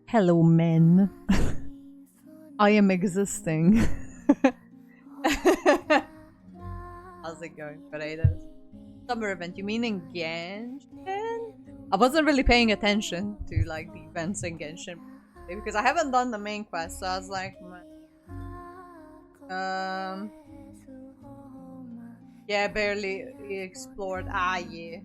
Hello, men. I am existing. How's it going, Paredes? Summer event, you mean in Genshin? I wasn't really paying attention to like the events in Genshin because I haven't done the main quest, so I was like, yeah, barely explored. Ah, yeah.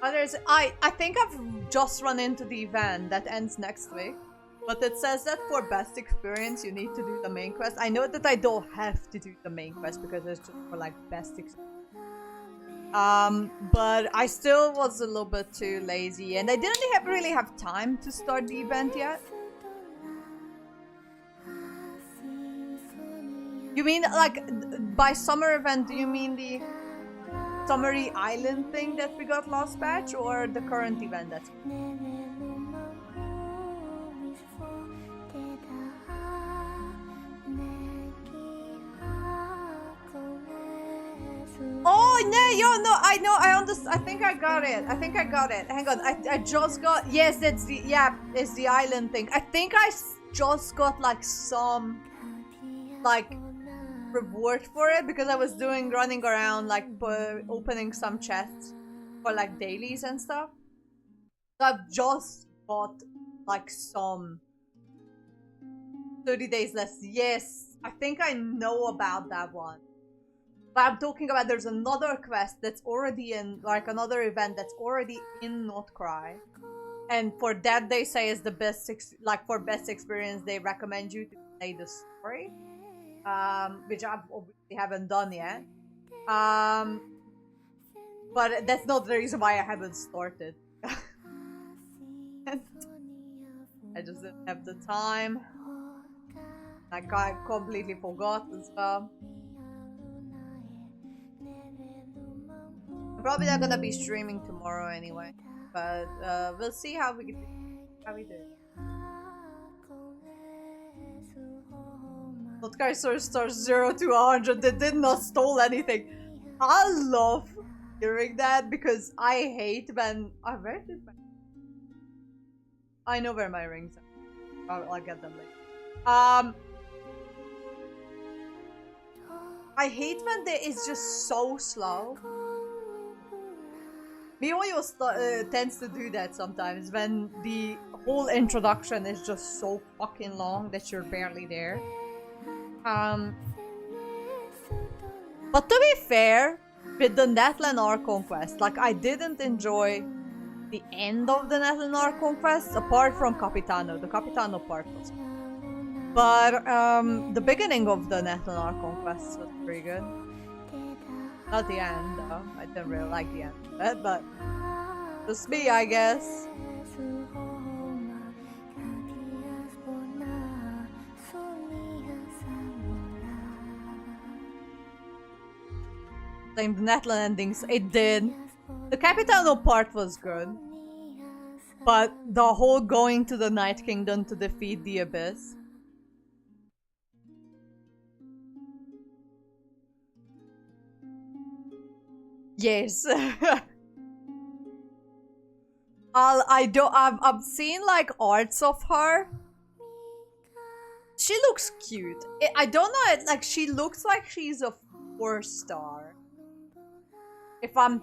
Others, I think I've just run into the event that ends next week, but it says that for best experience you need to do the main quest. I know that I don't have to do the main quest because it's just for like best experience. But I still was a little bit too lazy, and I didn't really have time to start the event yet. You mean like by summer event? Do you mean the Summery Island thing that we got last patch, or the current event that's I know, I understand. I think I got it. Hang on, I just got, yes, it's the island thing. I think I just got like some, like, reward for it because I was running around, like, opening some chests for like dailies and stuff. So I've just got like some 30 days less. Yes, I think I know about that one. But I'm talking about, there's another quest that's already in, like, another event that's already in Notcry. And for that, they say is the best, for best experience, they recommend you to play the story. Which I obviously haven't done yet. But that's not the reason why I haven't started. I just didn't have the time. Like, I completely forgot as well. I'm probably not gonna be streaming tomorrow anyway, but we'll see how we do. Notcry stars 0 to 100. They did not stole anything. I love hearing that because I hate when where did I know where my rings are. I'll get them later. I hate when it's just so slow. Miyoyo tends to do that sometimes when the whole introduction is just so fucking long that you're barely there. But to be fair, with the NATLAN ARCHON quest, like, I didn't enjoy the end of the NATLAN ARCHON quest apart from Capitano. The Capitano part was good. But the beginning of the NATLAN ARCHON quest was pretty good. Not the end, though. I didn't really like the end of it, but just me, I guess. Same NATLAN endings, it did. The Capitano part was good. But the whole going to the Night Kingdom to defeat the Abyss. Yes. I've seen like arts of her. She looks cute. I don't know, like, she looks like she's a 4-star. If I'm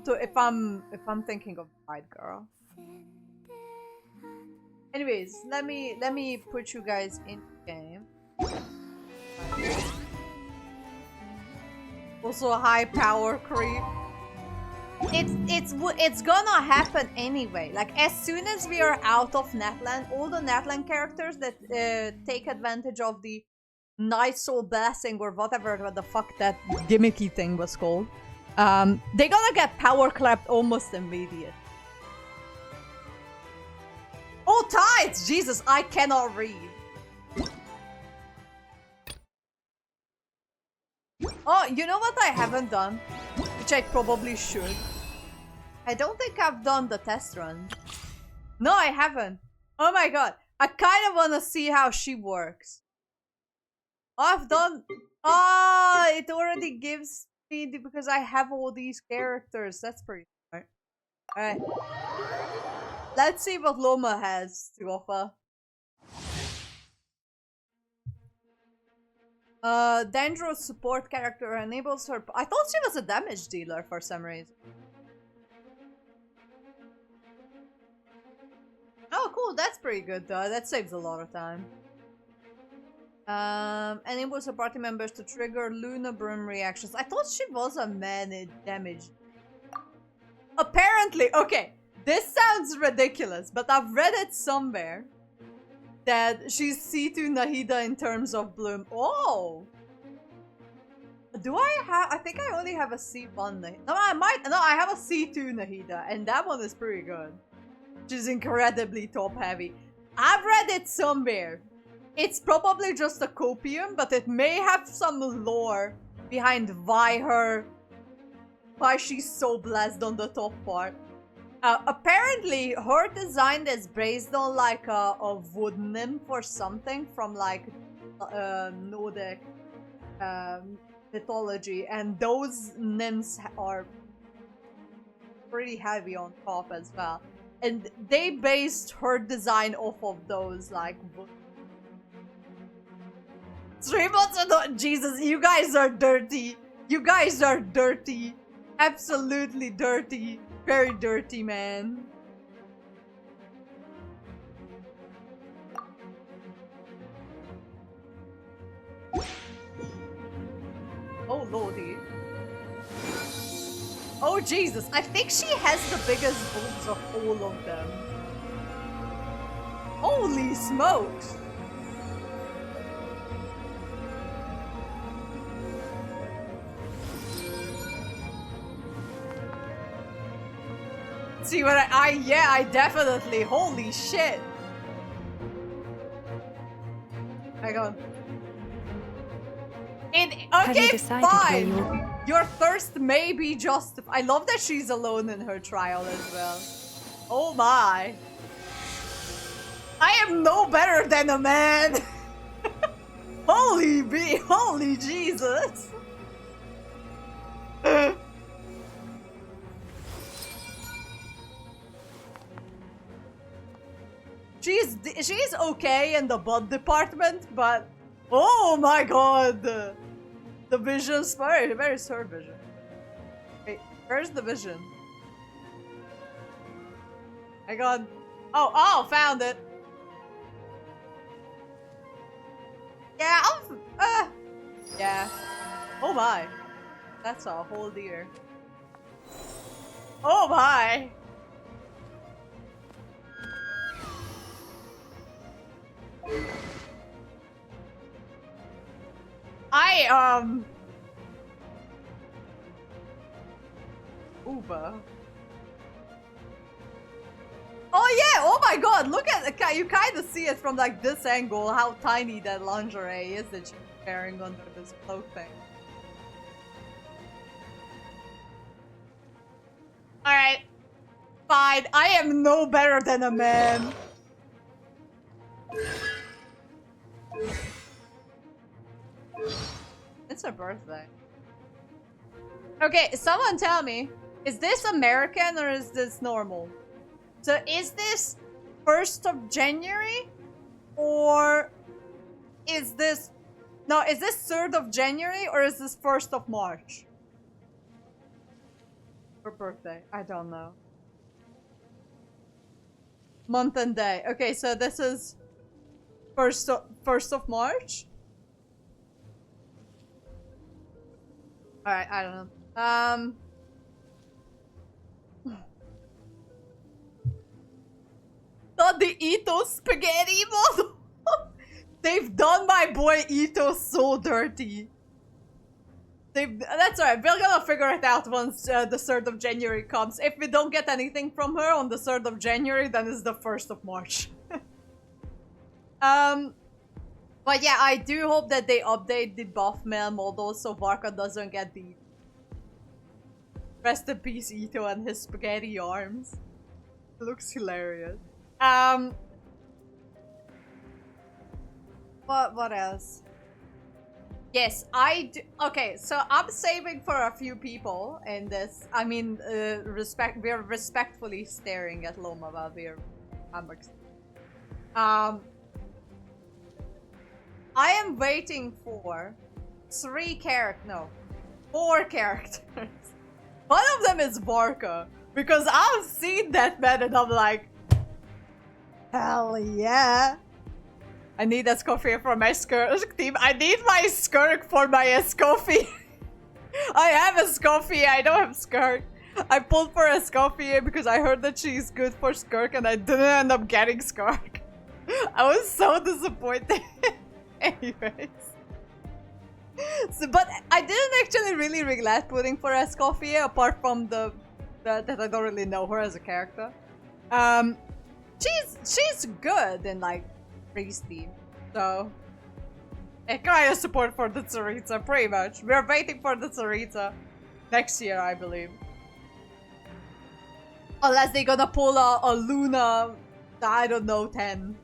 thinking of the right girl. Anyways, let me put you guys in the game. Also a high power creep. It's gonna happen anyway. Like, as soon as we are out of NATLAN, all the NATLAN characters that take advantage of the Night Soul Blessing or whatever the fuck that gimmicky thing was called, they're gonna get power clapped almost immediate. Oh, tides! Jesus, I cannot read. Oh, you know what I haven't done? Which I probably should. I don't think I've done the test run. No, I haven't. Oh my god. I kind of want to see how she works. I've done... Oh, it already gives me... Because I have all these characters. That's pretty smart. Alright. Let's see what Loma has to offer. Dangerous support character enables her... I thought she was a damage dealer for some reason. Oh, cool. That's pretty good, though. That saves a lot of time. Enables her party members to trigger Luna Broom reactions. I thought she was a man damage. Apparently, okay. This sounds ridiculous, but I've read it somewhere that she's C2 Nahida in terms of Bloom. Oh! Do I have... I think I only have a C1 Nahida. No, I have a C2 Nahida, and that one is pretty good. She's incredibly top heavy. I've read it somewhere. It's probably just a copium, but it may have some lore behind why she's so blessed on the top part. Apparently, her design is based on like a wood nymph or something from like Nordic mythology, and those nymphs are pretty heavy on top as well. And they based her design off of those, like... 3 months ago, Jesus, you guys are dirty. You guys are dirty. Absolutely dirty. Very dirty, man. Oh, lordy. Oh, Jesus. I think she has the biggest boobs of all of them. Holy smokes. See what yeah, I definitely, holy shit. Hang on. Okay, fine. Your thirst may be justified. I love that she's alone in her trial as well. Oh my. I am no better than a man. Holy Jesus. She's okay in the butt department, but oh my god, the vision's where's her vision? Wait, where's the vision? I got oh, found it. Yeah, yeah. Oh my, that's a whole deer. Oh my. Uber. Oh yeah, oh my god, look at you kind of see it from like this angle, how tiny that lingerie is that she's wearing under this cloak thing. Alright. Fine, I am no better than a man. It's her birthday. Okay, someone tell me, is this American or is this normal? So is this 1st of January or is this... No, is this 3rd of January or is this 1st of March? Her birthday, I don't know. Month and day. Okay, so this is 1st of March? Alright, I don't know. Not the Ito spaghetti model. They've done my boy Ito so dirty. That's alright, we're gonna figure it out once the 3rd of January comes. If we don't get anything from her on the 3rd of January, then it's the 1st of March. But yeah, I do hope that they update the buff male model so Varka doesn't get the... Rest in peace Ito and his spaghetti arms. It looks hilarious. What else? Yes, I do. Okay, so I'm saving for a few people in this. I mean, we're respectfully staring at Loma while we're I am waiting for 4 characters. One of them is Varka, because I've seen that man and I'm like, hell yeah. I need a Escoffier for my Skirk team. I need my Skirk for my Escoffier. I have a Escoffier, I don't have Skirk. I pulled for a Escoffier because I heard that she's good for Skirk and I didn't end up getting Skirk. I was so disappointed. Anyways. So, but I didn't actually really regret putting for Escoffier apart from that I don't really know her as a character. She's good in like Priest team. So a kind of support for the Tsaritsa, pretty much. We're waiting for the Tsaritsa next year, I believe. Unless they're gonna pull a Luna, I don't know, 10.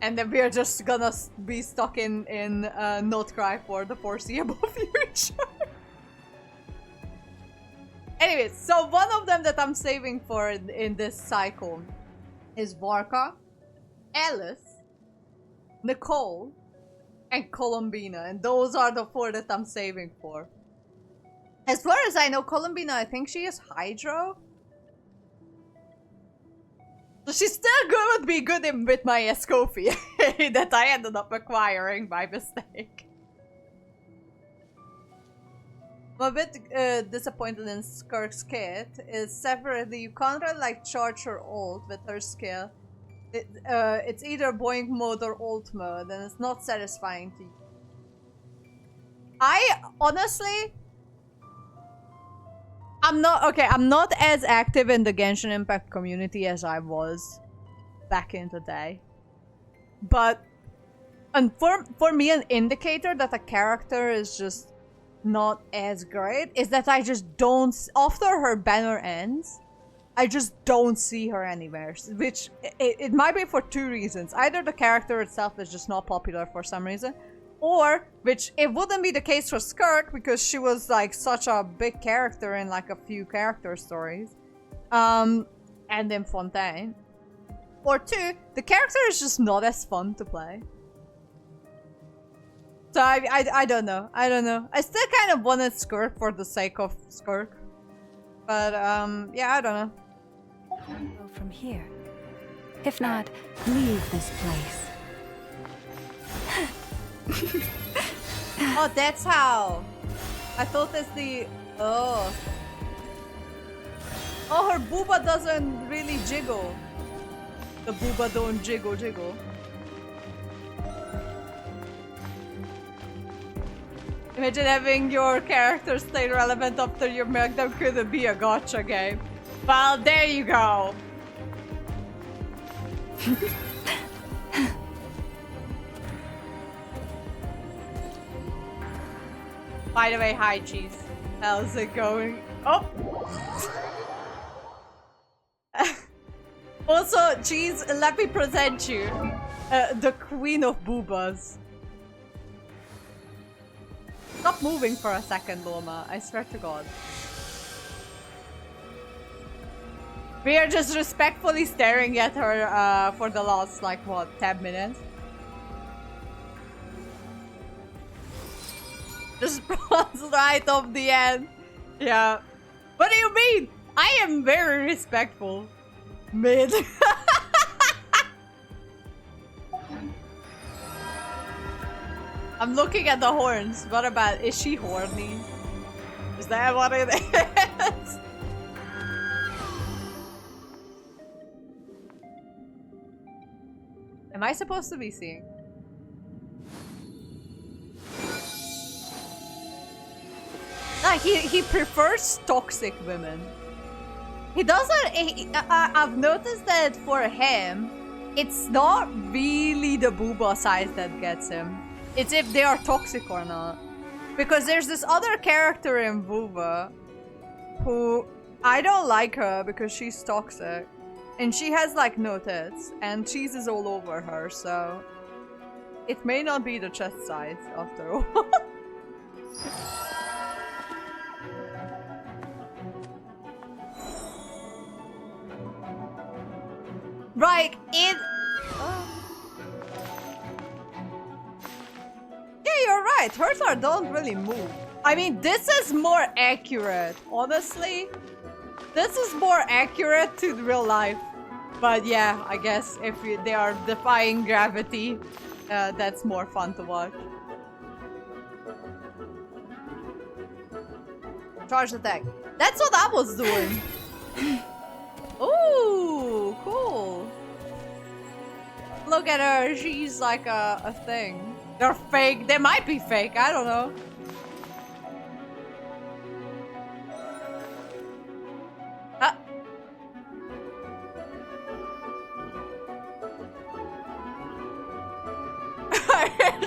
And then we're just gonna be stuck in Notcry for the foreseeable future. Anyways, so one of them that I'm saving for in this cycle is Varka, Alice, Nicole, and Columbina. And those are the 4 that I'm saving for. As far as I know, Columbina, I think she is Hydro. So she's still going to be good with my Escoffier that I ended up acquiring by mistake. I'm a bit disappointed in Skirk's kit. Is separately, you can't really like charge her ult with her skill. It's either Boink mode or ult mode, and it's not satisfying to you. I honestly, I'm not as active in the Genshin Impact community as I was back in the day. But and for me, an indicator that a character is just not as great is that I just don't, after her banner ends, I just don't see her anywhere. Which, it might be for 2 reasons. Either the character itself is just not popular for some reason, or, which it wouldn't be the case for Skirk because she was like such a big character in like a few character stories. And in Fontaine. Or 2, the character is just not as fun to play. So I don't know. I don't know. I still kind of wanted Skirk for the sake of Skirk. But yeah, I don't know. Go from here. If not, leave this place. Oh, that's how. I thought that's the... Oh. Oh, her booba doesn't really jiggle. The booba don't jiggle. Imagine having your character stay relevant after you make them couldn't be a gacha game. Well, there you go. By the way, hi Cheese. How's it going? Oh! Also, Cheese, let me present you. The queen of boobas. Stop moving for a second, Loma. I swear to God. We are just respectfully staring at her for the last, like, what, 10 minutes? Just right off the end. Yeah. What do you mean? I am very respectful. Mid. I'm looking at the horns. What about, is she horny? Is that what it is? Am I supposed to be seeing? Like, he prefers toxic women. He doesn't, I've noticed that for him, it's not really the booba size that gets him. It's if they are toxic or not. Because there's this other character in Vuva who I don't like her because she's toxic. And she has like no tits and cheese is all over her, so it may not be the chest size after all. Right, it... Yeah, you're right. Hers don't really move. I mean, this is more accurate. Honestly, this is more accurate to real life. But yeah, I guess if they are defying gravity, that's more fun to watch. Charge attack. That's what I was doing. Ooh, cool. Look at her. She's like a thing. They're fake. They might be fake. I don't know.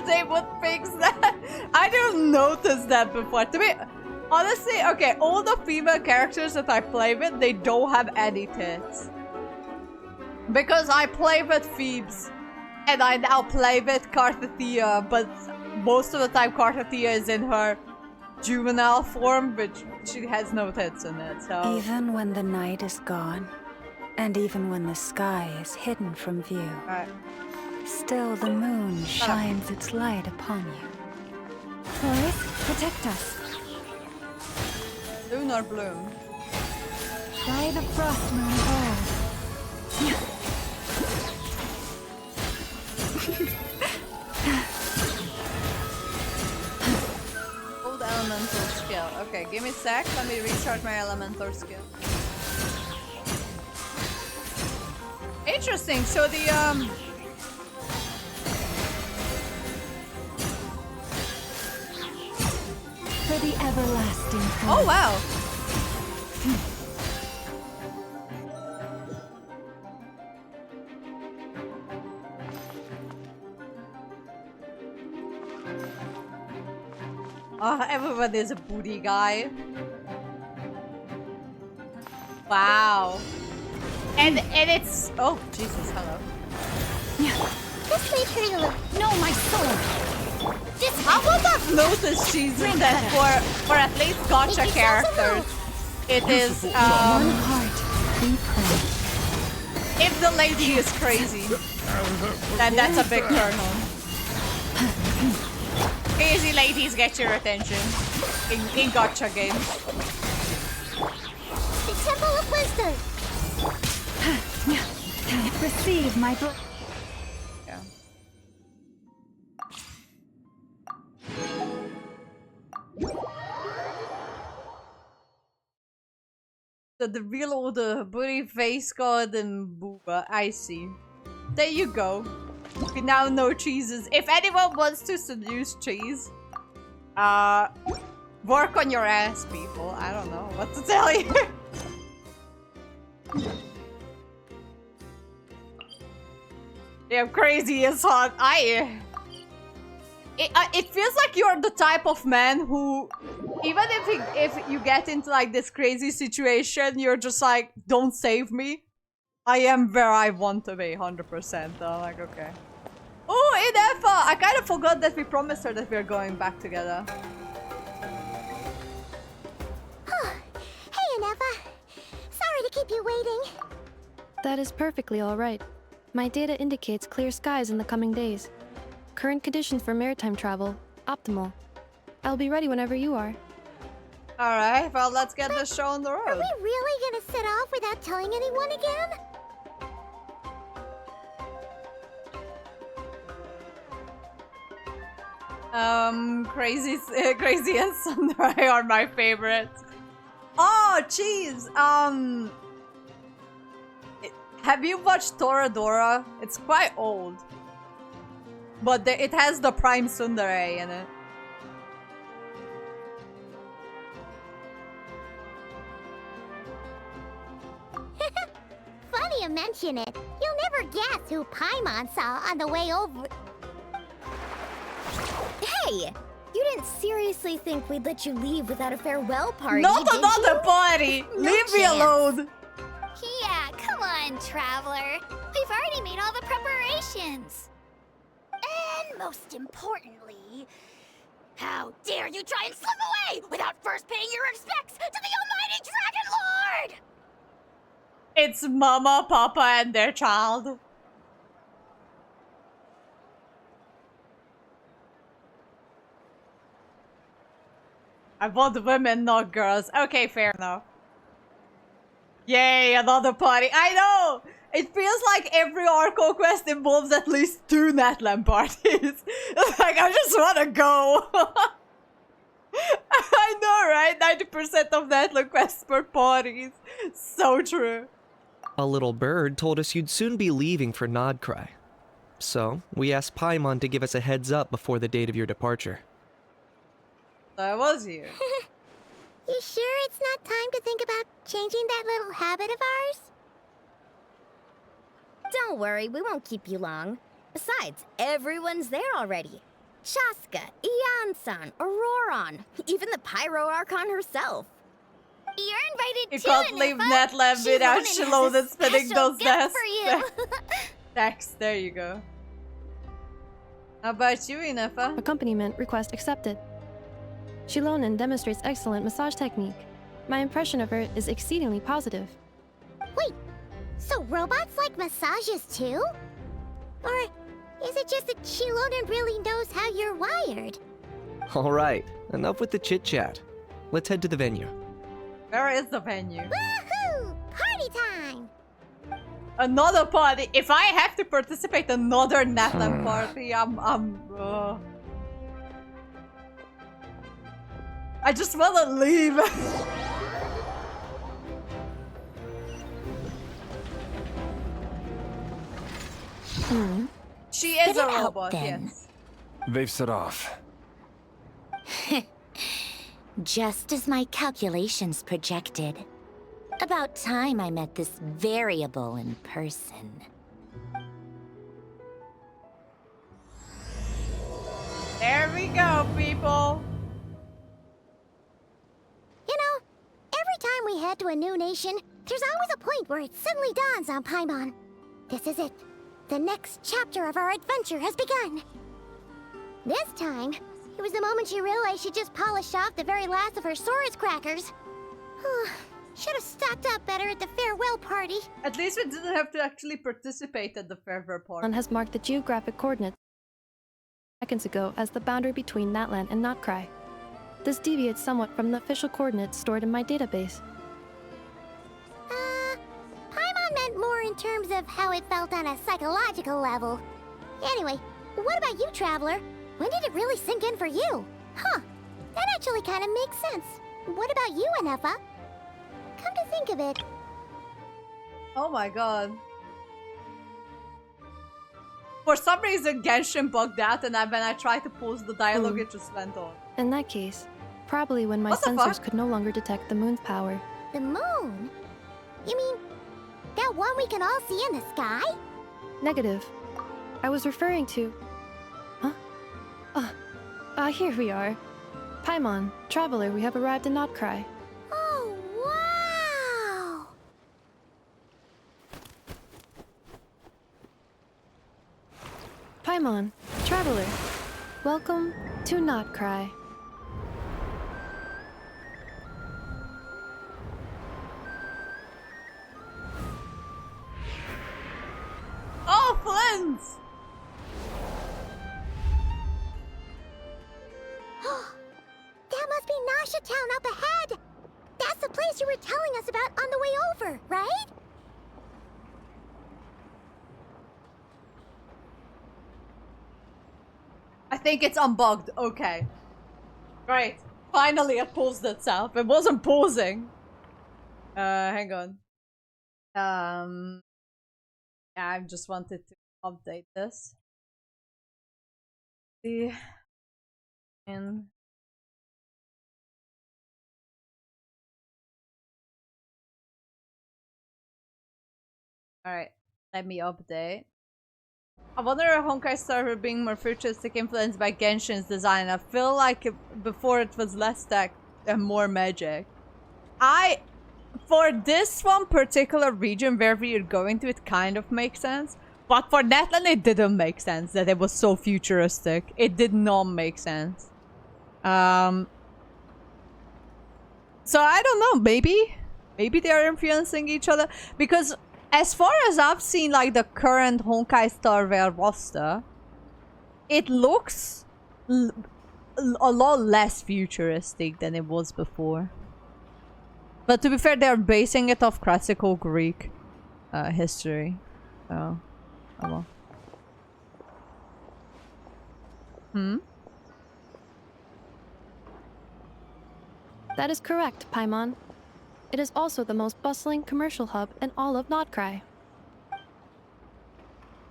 They would fix that. I didn't notice that before. To be honestly, okay, all the female characters that I play with, they don't have any tits. Because I play with Phoebes. And I now play with Kartathea, but most of the time Kartathea is in her juvenile form, but she has no tits in it, so... Even when the night is gone, and even when the sky is hidden from view, Alright. still the moon shines its light upon you. Boys, protect us. Lunar bloom. By the frost moon of old. Old elemental skill. Okay, give me a sec. Let me recharge my elemental skill. Interesting. So the For the everlasting oh past. wow. Oh, everyone is a booty guy. Wow. And it's oh Jesus, hello. This way, pretty little. No, my soul. This I would have noticed Jesus that for at least gotcha characters, it is One heart, three prayers. if the lady is crazy, then that's a big turn on. Crazy ladies get your attention in gotcha games. The Temple of Wisdom. Receive my book. Yeah. So the real old booty face god and booba, I see. There you go. We now know cheeses. If anyone wants to seduce cheese, work on your ass, people. I don't know what to tell you. Yeah, crazy is hot. It feels like you're the type of man who, even if you get into like this crazy situation, you're just like, don't save me. I am where I want to be, 100%. I'm like, okay. Oh, Inefa! I kind of forgot that we promised her that we're going back together. Hey, Anefa. Sorry to keep you waiting. That is perfectly all right. My data indicates clear skies in the coming days. Current conditions for maritime travel, optimal. I'll be ready whenever you are. Alright, well, let's get this show on the Are road. we really gonna set off without telling anyone again? Crazy and Samurai are my favorites. Oh, jeez. Have you watched Toradora? It's quite old. But it has the Prime Tsundere in it. Funny you mention it. You'll never guess who Paimon saw on the way over. Hey! You didn't seriously think we'd let you leave without a farewell party, Not did another you? party! No Leave me chance. alone! Yeah, come on, Traveler. We've already made all the preparations. And most importantly, how dare you try and slip away without first paying your respects to the almighty Dragon Lord! It's Mama, Papa, and their child. I want women, not girls. Okay, fair enough. Yay, another party. I know! It feels like every ARCHON quest involves at least 2 NATLAN parties. It's like, I just wanna go. I know, right? 90% of NATLAN quests were parties. So true. A little bird told us you'd soon be leaving for Nodcry. So, we asked Paimon to give us a heads up before the date of your departure. So I was you. You sure it's not time to think about changing that little habit of ours? Don't worry, we won't keep you long. Besides, everyone's there already. Chaska, Ian-san, Auroron, even the Pyro Archon herself. You're invited You too, can't leave Anefa. NATLAN without Shilonen has a Shilonen spinning special those gift desks. for you. Text, there you go. How about you, Inefa? Accompaniment request accepted. Shilonen demonstrates excellent massage technique. My impression of her is exceedingly positive. Wait, so robots like massages too? Or is it just that Shilonen really knows how you're wired? Alright, enough with the chit chat. Let's head to the venue. Where is the venue? Woohoo! Party time! Another party. If I have to participate in another NATLAN party, I just wanna leave. She is Spit a it out, robot, then. yes. They've set off. Just as my calculations projected. About time I met this variable in person. There we go, people. You know, every time we head to a new nation, there's always a point where it suddenly dawns on Paimon. This is it. The next chapter of our adventure has begun. This time, it was the moment she realized she just polished off the very last of her Saurus crackers. Should have stocked up better at the farewell party. At least we didn't have to actually participate at the farewell party. Natlan has marked the geographic coordinates seconds ago as the boundary between Natlan and Notcry. This deviates somewhat from the official coordinates stored in my database. Paimon meant more in terms of how it felt on a psychological level. Anyway, what about you, Traveler? When did it really sink in for you? Huh, that actually kind of makes sense. What about you, Anefa? Come to think of it, Oh my god. For some reason, Genshin bugged out, and when I tried to pause the dialogue, it just went on. In that case, probably when my What the sensors fuck? could no longer detect the moon's power. the moon? You mean that one we can all see in the sky? Negative. I was referring to... Huh? Here we are. Paimon, Traveler, we have arrived in Notcry. Oh, wow! Paimon, Traveler, welcome to Notcry. Oh, Flint! That must be Nasha Town up ahead! That's the place you were telling us about on the way over, right? I think it's unbugged. Okay. Right. Finally it paused itself. It wasn't pausing. Hang on. Yeah, I just wanted to update this. See. And alright, let me update. I wonder if Honkai Star were being more futuristic influenced by Genshin's design. I feel like before it was less tech and more magic. For this one particular region where we are going to, it kind of makes sense. But for NATLAN, it didn't make sense that it was so futuristic. It did not make sense. So I don't know, maybe they are influencing each other, because as far as I've seen, like the current Honkai Star Rail roster, it looks a lot less futuristic than it was before. But to be fair, they're basing it off classical Greek history. So, oh well. That is correct, Paimon. It is also the most bustling commercial hub in all of Notcry.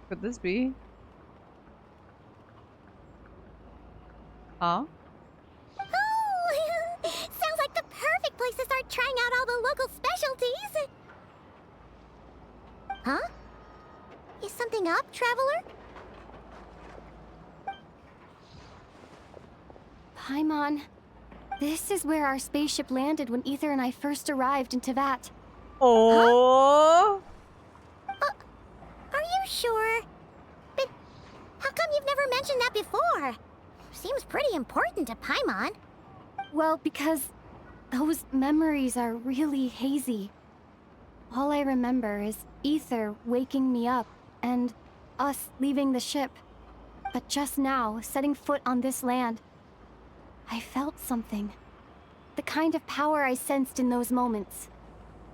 Could this be? Huh? Oh, sounds like the perfect place to start trying out all the local specialties. Huh? Is something up, Traveler? Paimon, this is where our spaceship landed when Ether and I first arrived in Tevat. Oh! Are you sure? But how come you've never mentioned that before? Seems pretty important to Paimon. Well, because those memories are really hazy. All I remember is Ether waking me up and us leaving the ship. But just now, setting foot on this land, I felt something. The kind of power I sensed in those moments.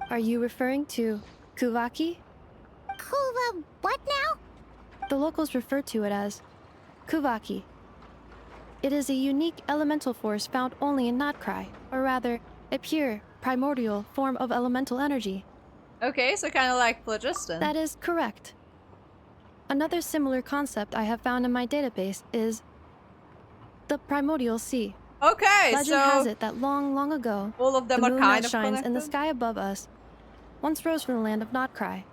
Are you referring to Kuvaki? Kuva, what now? The locals refer to it as Kuvaki. It is a unique elemental force found only in Natcry, or rather, a pure, primordial form of elemental energy. Okay, so kind of like phlogiston. That is correct. Another similar concept I have found in my database is the primordial sea. Okay, Legend so has it that long, long ago, all of them the are moon kind that of shines connected. in the sky above us once rose from the land of Natcry.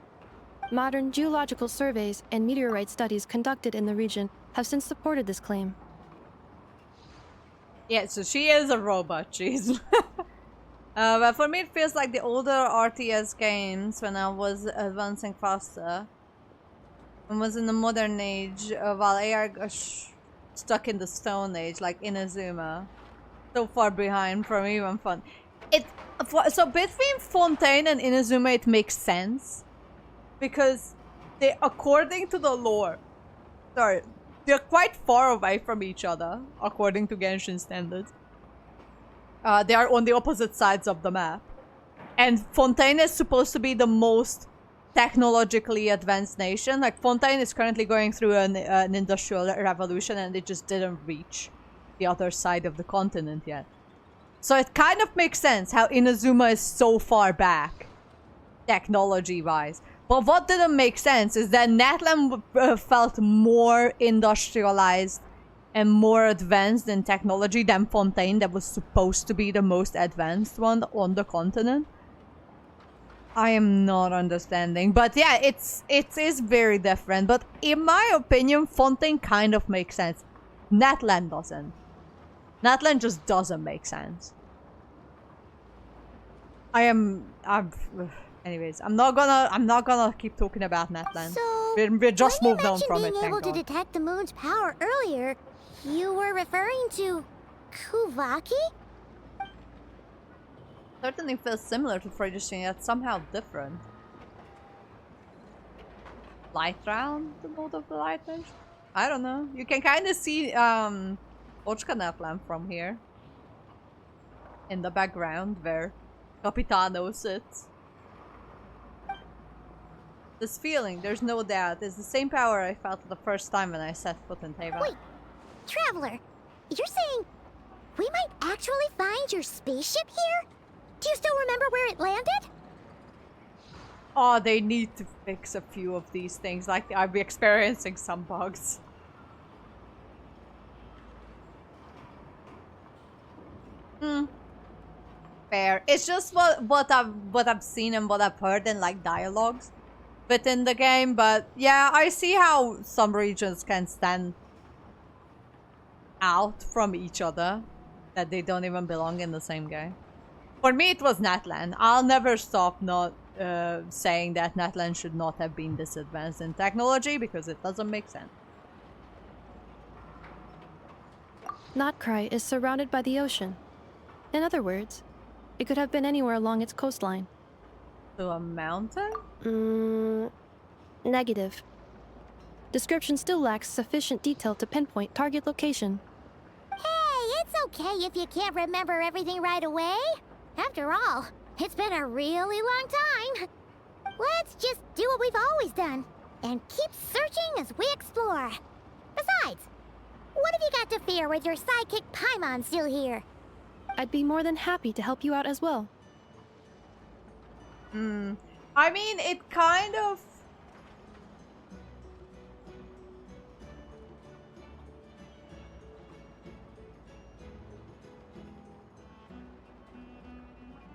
Modern geological surveys and meteorite studies conducted in the region have since supported this claim. Yeah, so she is a robot, jeez. But for me it feels like the older RTS games when I was advancing faster. And was in the modern age, while AR got stuck in the Stone Age, like Inazuma. So far behind from even fun. So between Fontaine and Inazuma it makes sense. Because they, according to the lore, they're quite far away from each other, according to Genshin standards. They are on the opposite sides of the map. And Fontaine is supposed to be the most technologically advanced nation. Like, Fontaine is currently going through an industrial revolution and it just didn't reach the other side of the continent yet. So it kind of makes sense how Inazuma is so far back, technology-wise. But what didn't make sense is that NATLAN felt more industrialized and more advanced in technology than Fontaine, that was supposed to be the most advanced one on the continent. I am not understanding. But yeah, it is very different. But in my opinion, Fontaine kind of makes sense. NATLAN doesn't. NATLAN just doesn't make sense. Anyways, I'm not gonna keep talking about NATLAN. So, we're just when moved on from you it, mentioned being thank able to God. detect the moon's power earlier, you were referring to Kuvaki? Certainly feels similar to phlogiston, yet somehow different. Light round, the mode of the light range? I don't know. You can kind of see ARCHON NATLAN from here. In the background where Capitano sits. This feeling, there's no doubt, is the same power I felt the first time when I set foot in Teyvat. Wait, Traveler, you're saying we might actually find your spaceship here? Do you still remember where it landed? Oh, they need to fix a few of these things. Like, I'll be experiencing some bugs. Fair. It's just what I've seen and what I've heard in like dialogues within the game. But yeah, I see how some regions can stand out from each other, that they don't even belong in the same game. For me, it was NATLAN. I'll never stop not saying that NATLAN should not have been this advanced in technology, because it doesn't make sense. Natcry is surrounded by the ocean. In other words, it could have been anywhere along its coastline. To a mountain? Negative. Description still lacks sufficient detail to pinpoint target location. Hey, it's okay if you can't remember everything right away. After all, it's been a really long time. Let's just do what we've always done, and keep searching as we explore. Besides, what have you got to fear with your sidekick Paimon still here? I'd be more than happy to help you out as well. I mean, it kind of...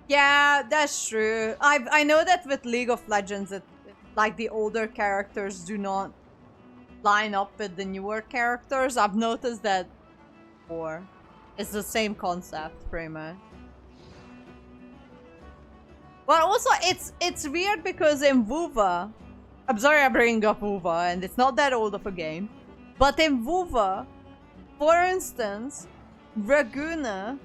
Yeah, that's true. I know that with League of Legends, like the older characters do not line up with the newer characters. I've noticed that before. It's the same concept, pretty much. But also, it's weird because in WoWa, I'm sorry I bring up WoWa, and it's not that old of a game, but in WoWa, for instance, Raguna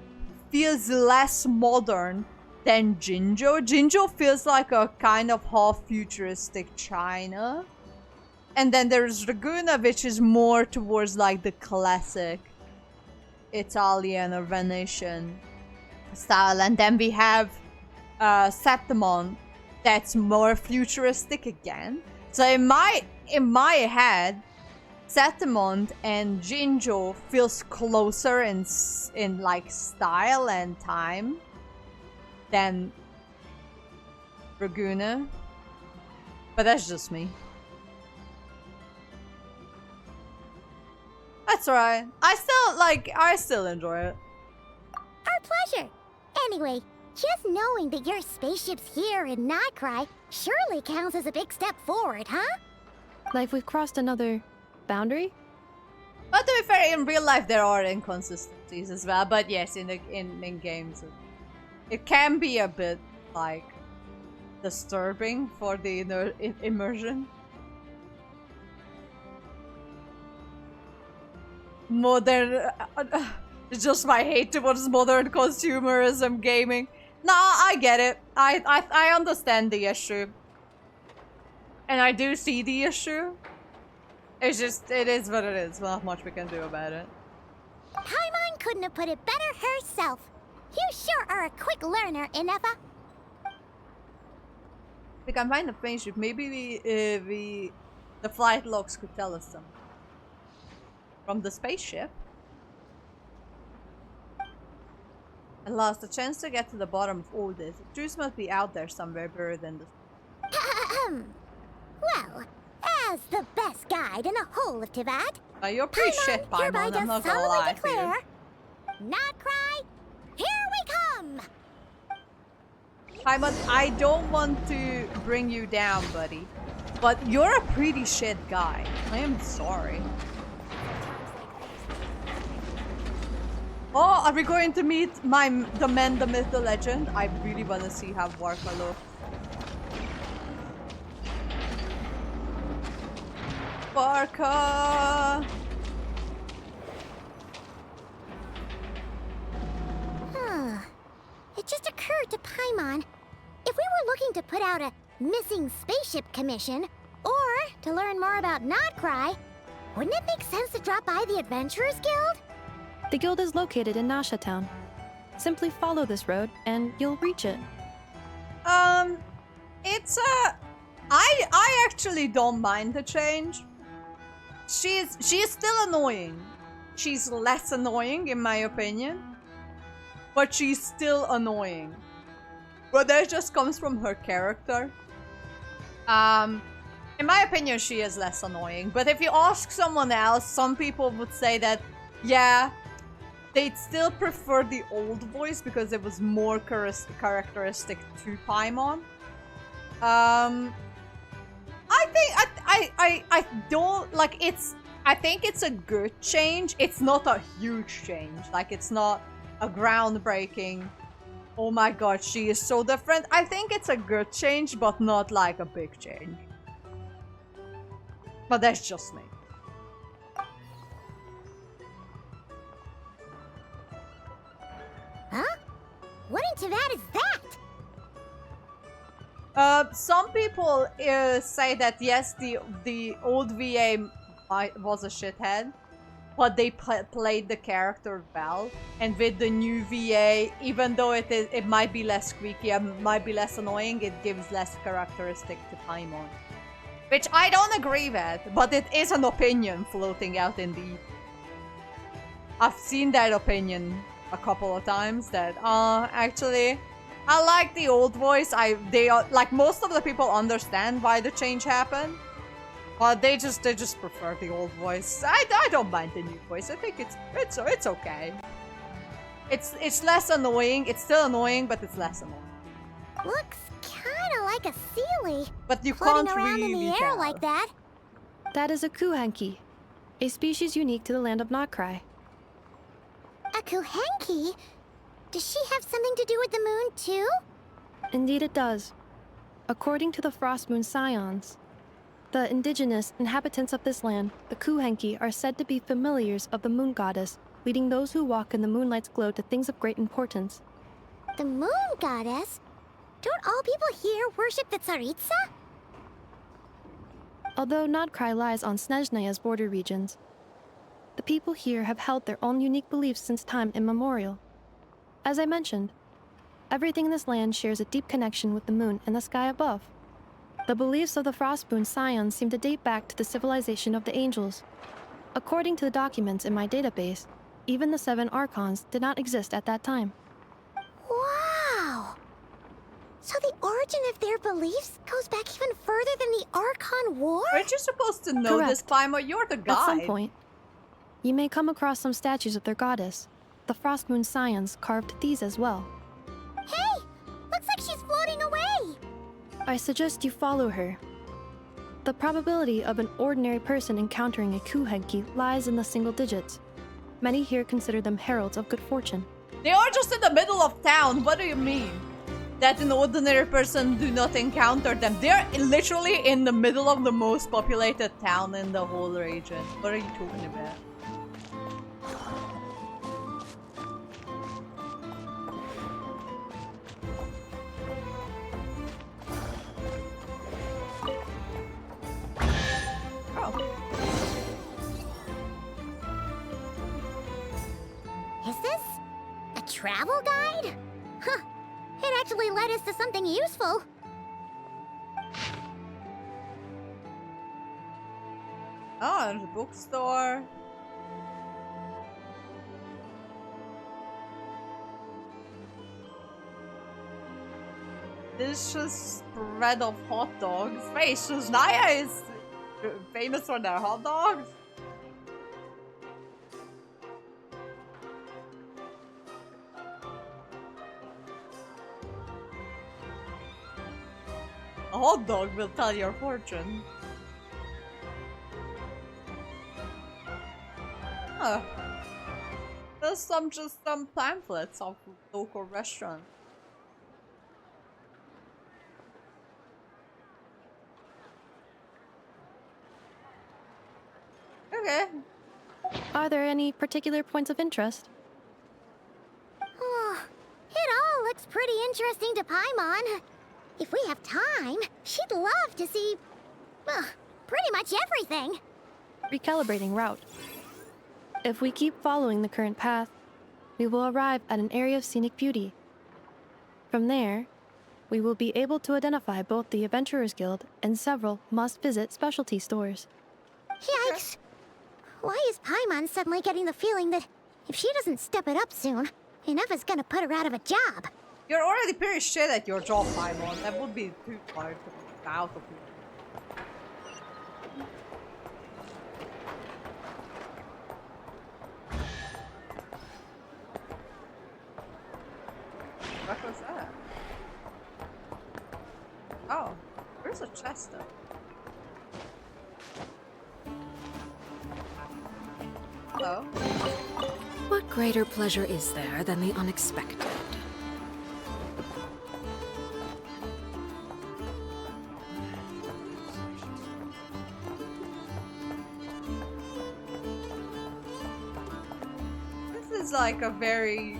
feels less modern than Jinzhou. Jinzhou feels like a kind of half futuristic China. And then there's Laguna, which is more towards like the classic Italian or Venetian style. And then we have Septimon, that's more futuristic again. So in my head, Septimon and Jinzhou feels closer in like style and time than Laguna. But that's just me. That's right. I still enjoy it. Our pleasure. Anyway, just knowing that your spaceship's here in Notcry surely counts as a big step forward, huh? Like we've crossed another boundary? But to be fair, in real life there are inconsistencies as well. But yes, in games, it can be a bit like disturbing for the immersion. Modern, it's just my hate towards modern consumerism gaming. Nah, I get it. I understand the issue, and I do see the issue. It's just, it is what it is. Not much we can do about it. Paimon couldn't have put it better herself. You sure are a quick learner, Inefa. We can find a spaceship. Maybe the flight logs could tell us something. From the spaceship? At last, a chance to get to the bottom of all this. The truth must be out there somewhere buried in the... Well, as the best guide in the whole of Teyvat, You're pretty shit, Paimon, I'm not gonna lie to you. Notcry, here we come! Paimon, I don't want to bring you down, buddy, but you're a pretty shit guy. I am sorry. Oh, are we going to meet the man, the myth, the legend? I really want to see how Warka looks. Warka! It just occurred to Paimon, if we were looking to put out a missing spaceship commission, or to learn more about Notcry, wouldn't it make sense to drop by the Adventurers Guild? The guild is located in Nasha Town. Simply follow this road and you'll reach it. It's I actually don't mind the change. She is still annoying. She's less annoying in my opinion. But she's still annoying. But that just comes from her character. In my opinion, she is less annoying. But if you ask someone else, some people would say that, yeah, they'd still prefer the old voice because it was more characteristic to Paimon. I don't like it's. I think it's a good change. It's not a huge change. Like it's not a groundbreaking. Oh my god, she is so different. I think it's a good change, but not like a big change. But that's just me. Huh? What in Teyvat is that? Some people say that yes, the old VA was a shithead, but they played the character well. And with the new VA, even though it might be less squeaky, it might be less annoying, it gives less characteristic to Paimon. Which I don't agree with, but it is an opinion floating out in the... I've seen that opinion a couple of times that, actually, I like the old voice. They are, like, most of the people understand why the change happened. But they just prefer the old voice. I don't mind the new voice. I think it's okay. It's less annoying. It's still annoying, but it's less annoying. Looks kinda like a Sealy. But you floating can't around really in the air tell. like that. That is a kuhanki, a species unique to the land of Notcry. A Kuhenki? Does she have something to do with the moon too? Indeed it does. According to the Frost Moon Scions, the indigenous inhabitants of this land, the kuhanki, are said to be familiars of the moon goddess leading those who walk in the moonlight's glow to things of great importance. The moon goddess? Don't all people here worship the Tsaritsa? Although Nodcry lies on Snezhnaya's border regions, the people here have held their own unique beliefs since time immemorial. As I mentioned, everything in this land shares a deep connection with the moon and the sky above. The beliefs of the Frostmoon Scions seem to date back to the civilization of the angels. According to the documents in my database, even the 7 Archons did not exist at that time. Wow! So the origin of their beliefs goes back even further than the Archon War? Aren't you supposed to know this, Paimon? You're the guide. At some point, you may come across some statues of their goddess. The Frostmoon Scions carved these as well. Hey! Looks like she's floating away! I suggest you follow her. The probability of an ordinary person encountering a Kuhenki lies in the single digits. Many here consider them heralds of good fortune. They are just in the middle of town. What do you mean? That an ordinary person do not encounter them. They're literally in the middle of the most populated town in the whole region. What are you talking about? Is this a travel guide? Huh. It actually led us to something useful. Oh, there's a bookstore. Delicious spread of hot dogs. Wait, Snezhnaya is famous for their hot dogs? A hot dog will tell your fortune. Huh. There's just some pamphlets of local restaurants. Okay. Are there any particular points of interest? Oh, it all looks pretty interesting to Paimon. If we have time, she'd love to see, pretty much everything. Recalibrating route. If we keep following the current path, we will arrive at an area of scenic beauty. From there, we will be able to identify both the Adventurers Guild and several must-visit specialty stores. Yikes! Why is Paimon suddenly getting the feeling that if she doesn't step it up soon, Ineva's gonna put her out of a job? You're already pretty shit at your job, Paimon. That would be too hard to be out of you. What was that? Oh, where's a chest though? Hello? What greater pleasure is there than the unexpected? This is like a very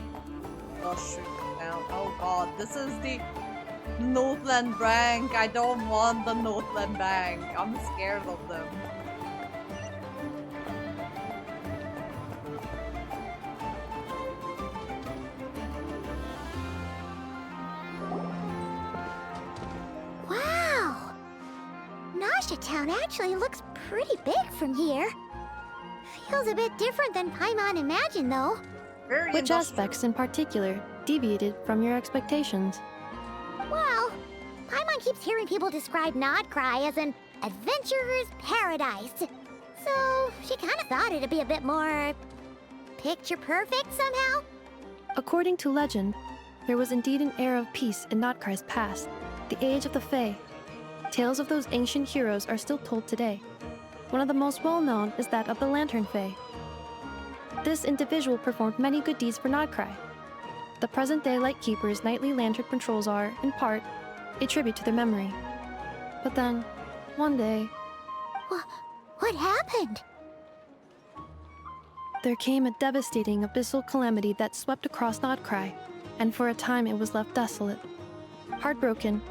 lush town. Oh god, this is the NATLAN Bank. I don't want the NATLAN Bank. I'm scared of them. Wow! Nasha Town actually looks pretty big from here. Feels a bit different than Paimon imagined, though. Very Which industrial. aspects in particular deviated from your expectations? Well, Paimon keeps hearing people describe Nodcry as an adventurer's paradise. So she kind of thought it'd be a bit more picture perfect somehow. According to legend, there was indeed an era of peace in Nodcry's past, the age of the Fae. Tales of those ancient heroes are still told today. One of the most well-known is that of the Lantern Fae. This individual performed many good deeds for Nodcry. The present-day Lightkeeper's nightly lantern patrols are, in part, a tribute to their memory. But then, one day... What happened? there came a devastating abyssal calamity that swept across Nodcry, and for a time it was left desolate. Heartbroken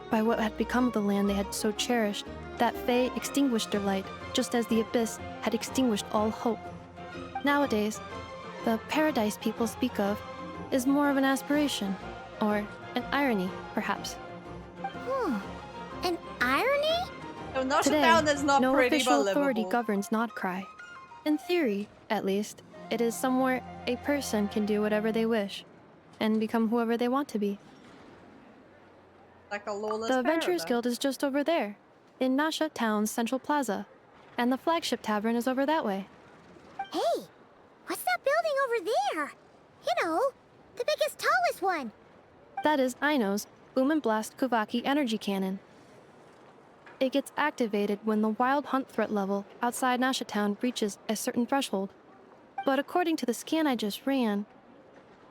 by what had become of the land they had so cherished, that Fae extinguished their light, just as the abyss had extinguished all hope. Nowadays, the paradise people speak of is more of an aspiration, or an irony, perhaps. An irony? So Nasha Today, Town is not no pretty official but authority livable. governs Nodcry. In theory, at least, it is somewhere a person can do whatever they wish, and become whoever they want to be. Like a lawless The Adventurers paradise. Guild is just over there, in Nasha Town's central plaza, and the flagship tavern is over that way. Hey, what's that building over there? You know, the biggest, tallest one. That is Aino's Boom and Blast Kuvaki energy cannon. It gets activated when the wild hunt threat level outside Nasha Town reaches a certain threshold. But according to the scan I just ran,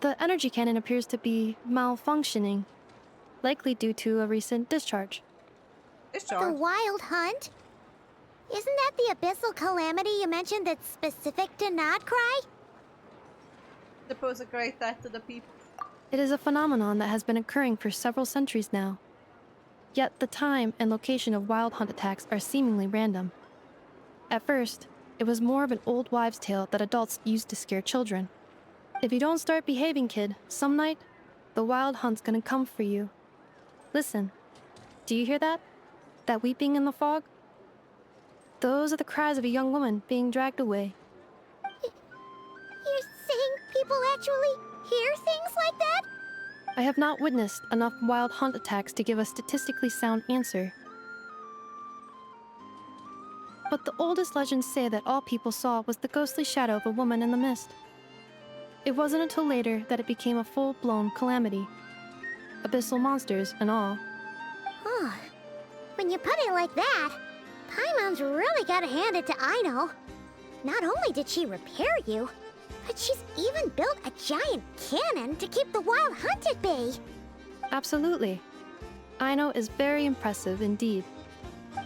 the energy cannon appears to be malfunctioning, likely due to a recent discharge. The Discharge. Wild Hunt? Isn't that the abyssal calamity you mentioned that's specific to Nodcry? To pose a great threat to the people. It is a phenomenon that has been occurring for several centuries now. Yet the time and location of wild hunt attacks are seemingly random. At first, it was more of an old wives' tale that adults used to scare children. If you don't start behaving, kid, some night, the wild hunt's gonna come for you. Listen, do you hear that? That weeping in the fog? Those are the cries of a young woman being dragged away. You're saying people actually hear things like that? I have not witnessed enough wild hunt attacks to give a statistically sound answer. But the oldest legends say that all people saw was the ghostly shadow of a woman in the mist. It wasn't until later that it became a full-blown calamity. Abyssal monsters and all. Huh. When you put it like that, Paimon's really gotta hand it to Aino. Not only did she repair you, but she's even built a giant cannon to keep the wild hunt at bay. Absolutely. Aino is very impressive indeed.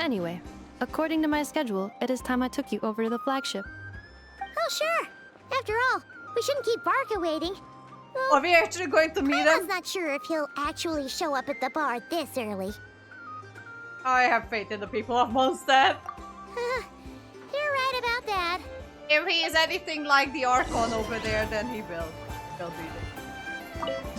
Anyway, according to my schedule, it is time I took you over to the flagship. Oh, sure. After all, we shouldn't keep Barca waiting. Are we actually going to meet Paimon's him? not sure if he'll actually show up at the bar this early. I have faith in the people of Mondstadt. You're right about that. If he is anything like the Archon over there, then he will. He'll be there.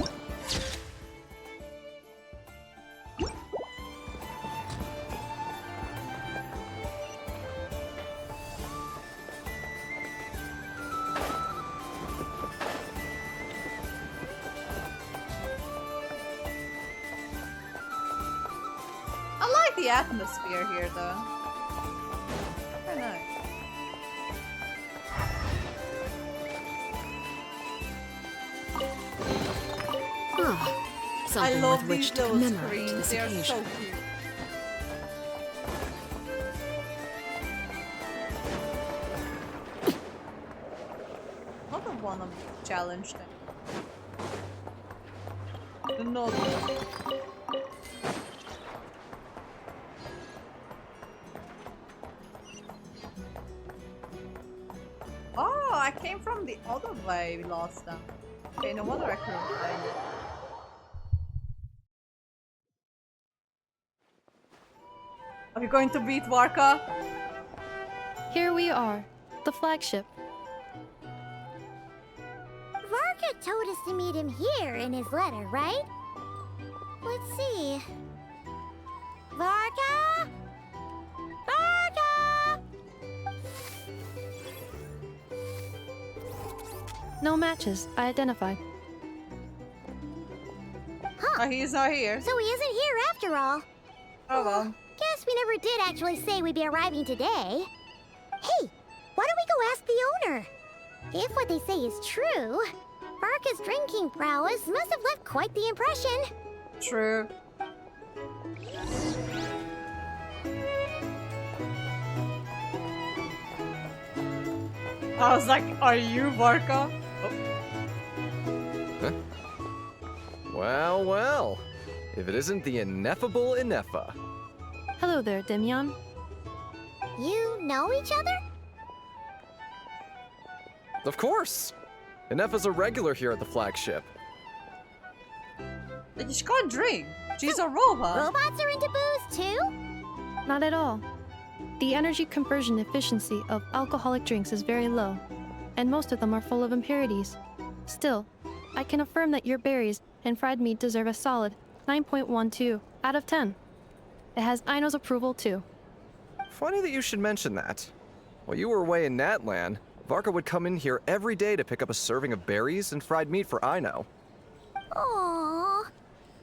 I like the atmosphere here, though. Very nice. Ah, I something love with these which to little commemorate screens. this They are occasion. so cute. Another one of the challenge then. Another one. Oh, I came from the other way last time. Okay, no wonder I couldn't find it. Are we going to beat Varka? Here we are, the flagship. Varka told us to meet him here in his letter, right? Let's see. Varka? Varka! No matches, I identified. Oh, he's not here. So he isn't here after all. Oh well. Guess we never did actually say we'd be arriving today. Hey, why don't we go ask the owner? If what they say is true, Varka's drinking prowess must have left quite the impression. True. I was like, are you Varka? Oh. Well, well. If it isn't the ineffable Ineffa. Hello there, Demian. You know each other? Of course! Inefa's a regular here at the flagship. She can't drink. She's a robot. Robots are into booze too? Not at all. The energy conversion efficiency of alcoholic drinks is very low, and most of them are full of impurities. Still, I can affirm that your berries and fried meat deserve a solid 9.12 out of 10. It has Aino's approval too. Funny that you should mention that. While you were away in NATLAN, Varka would come in here every day to pick up a serving of berries and fried meat for Aino. Aww.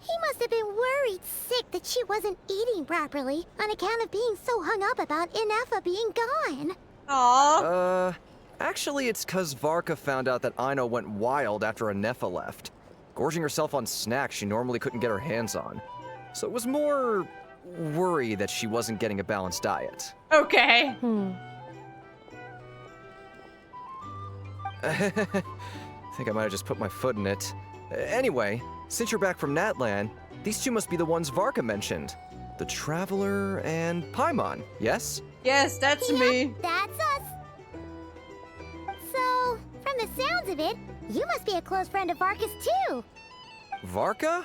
He must have been worried sick that she wasn't eating properly on account of being so hung up about Inefa being gone. Aww. Actually, it's 'cause Varka found out that Aino went wild after Inefa left, gorging herself on snacks she normally couldn't get her hands on. So it was more worry that she wasn't getting a balanced diet. Okay. I think I might have just put my foot in it. Anyway, since you're back from Natlan, these two must be the ones Varka mentioned. The Traveler and Paimon, yes? Yes, that's me. That's us. So, from the sounds of it, you must be a close friend of Varka's too. Varka?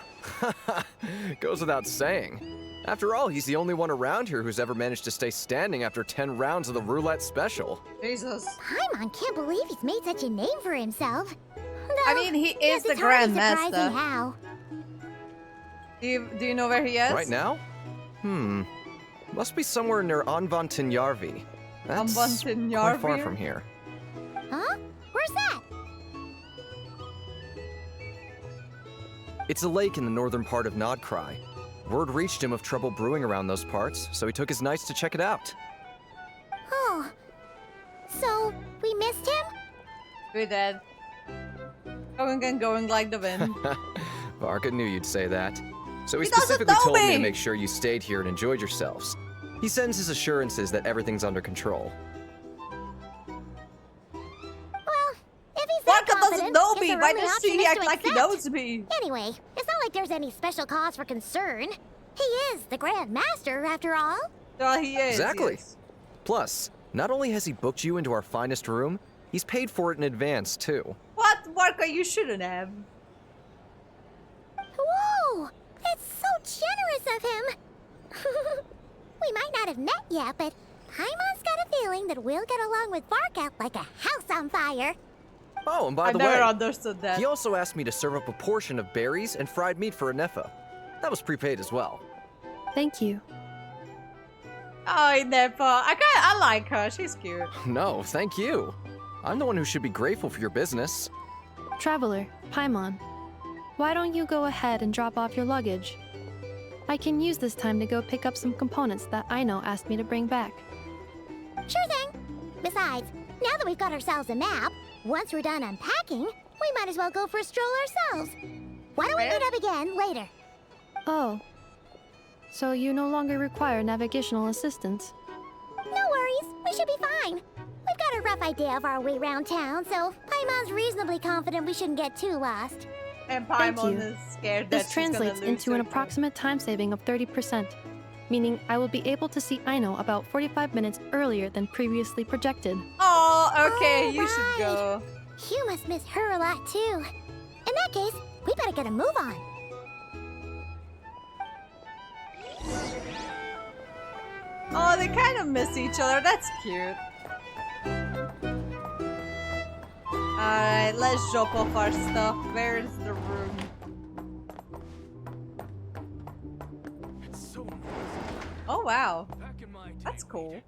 Goes without saying. After all, he's the only one around here who's ever managed to stay standing after 10 rounds of the roulette special. Jesus. Paimon can't believe he's made such a name for himself. I mean, he is the it's hardly surprising Grandmaster. how. Do you know where he is? Right now? Must be somewhere near Anvantinjarvi. That's quite far Anvantinjarvi? from here. Huh? Where's that? It's a lake in the northern part of Nodcry. Word reached him of trouble brewing around those parts, so he took his knights to check it out. Oh. So, we missed him? We did. Going and going like the wind. Varka knew you'd say that. So he He doesn't specifically know told me to me! make sure you stayed here and enjoyed yourselves. He sends his assurances that everything's under control. Well, if he's that Varka doesn't confident, know guess me. our Why only does option he is act to like he accept. knows me? Anyway, it's not like there's any special cause for concern. He is the Grand Master, after all. Well, he is. Exactly. Yes. Plus, not only has he booked you into our finest room, he's paid for it in advance, too. What, Varka? You shouldn't have. Whoa! That's so generous of him! We might not have met yet, but Paimon's got a feeling that we'll get along with Varka like a house on fire. Oh, and by I the never way, understood that. he also asked me to serve up a portion of berries and fried meat for Inefa. That was prepaid as well. Thank you. Oh, never. I like her. She's cute. No, thank you. I'm the one who should be grateful for your business. Traveler, Paimon, why don't you go ahead and drop off your luggage? I can use this time to go pick up some components that Aino asked me to bring back. Sure thing. Besides, now that we've got ourselves a map, once we're done unpacking, we might as well go for a stroll ourselves. Why don't we meet up again later? Oh. So you no longer require navigational assistance? No worries, we should be fine. We've got a rough idea of our way around town, so Paimon's reasonably confident we shouldn't get too lost. And Thank Paimon you. is scared that This she's translates gonna lose into an her. approximate time saving of 30%, meaning I will be able to see Aino about 45 minutes earlier than previously projected. Oh, okay. You should Alright. go. You must miss her a lot too. In that case, we better get a move on. Oh, they kind of miss each other. That's cute. Alright, let's drop off our stuff. Where is the room? Oh, wow. That's cool.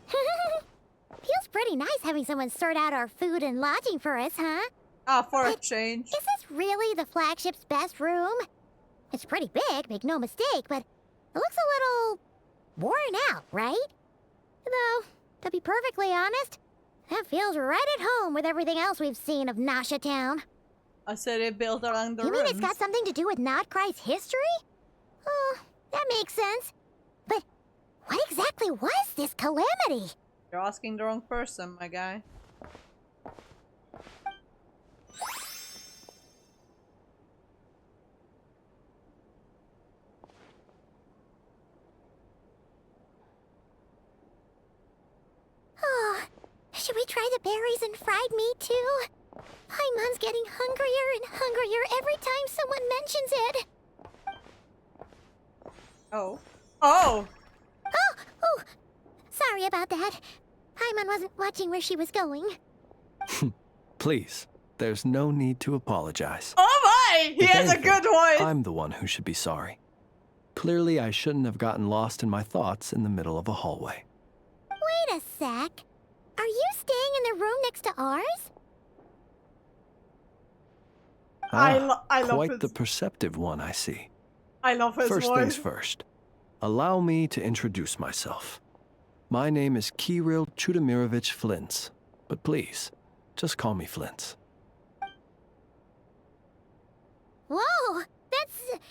Feels pretty nice having someone sort out our food and lodging for us, huh? Ah, for a But change. Is this really the flagship's best room? It's pretty big, make no mistake, but it looks a little worn out, right? Though, to be perfectly honest, that feels right at home with everything else we've seen of Nasha Town. A city built around the You mean rooms. it's got something to do with Nodcry's history? Oh, that makes sense. But what exactly was this calamity? You're asking the wrong person, my guy. Should we try the berries and fried meat too? Paimon's getting hungrier and hungrier every time someone mentions it. Oh. Oh! Oh! Sorry about that. Paimon wasn't watching where she was going. Please, there's no need to apologize. Oh my! He If has a anything, good voice! I'm the one who should be sorry. Clearly, I shouldn't have gotten lost in my thoughts in the middle of a hallway. Wait a sec. Are you staying in the room next to ours? I love quite his... the perceptive one, I see. I love his First voice. things first. Allow me to introduce myself. My name is Kirill Chudamirovich Flintz, but please, just call me Flintz. Whoa! That's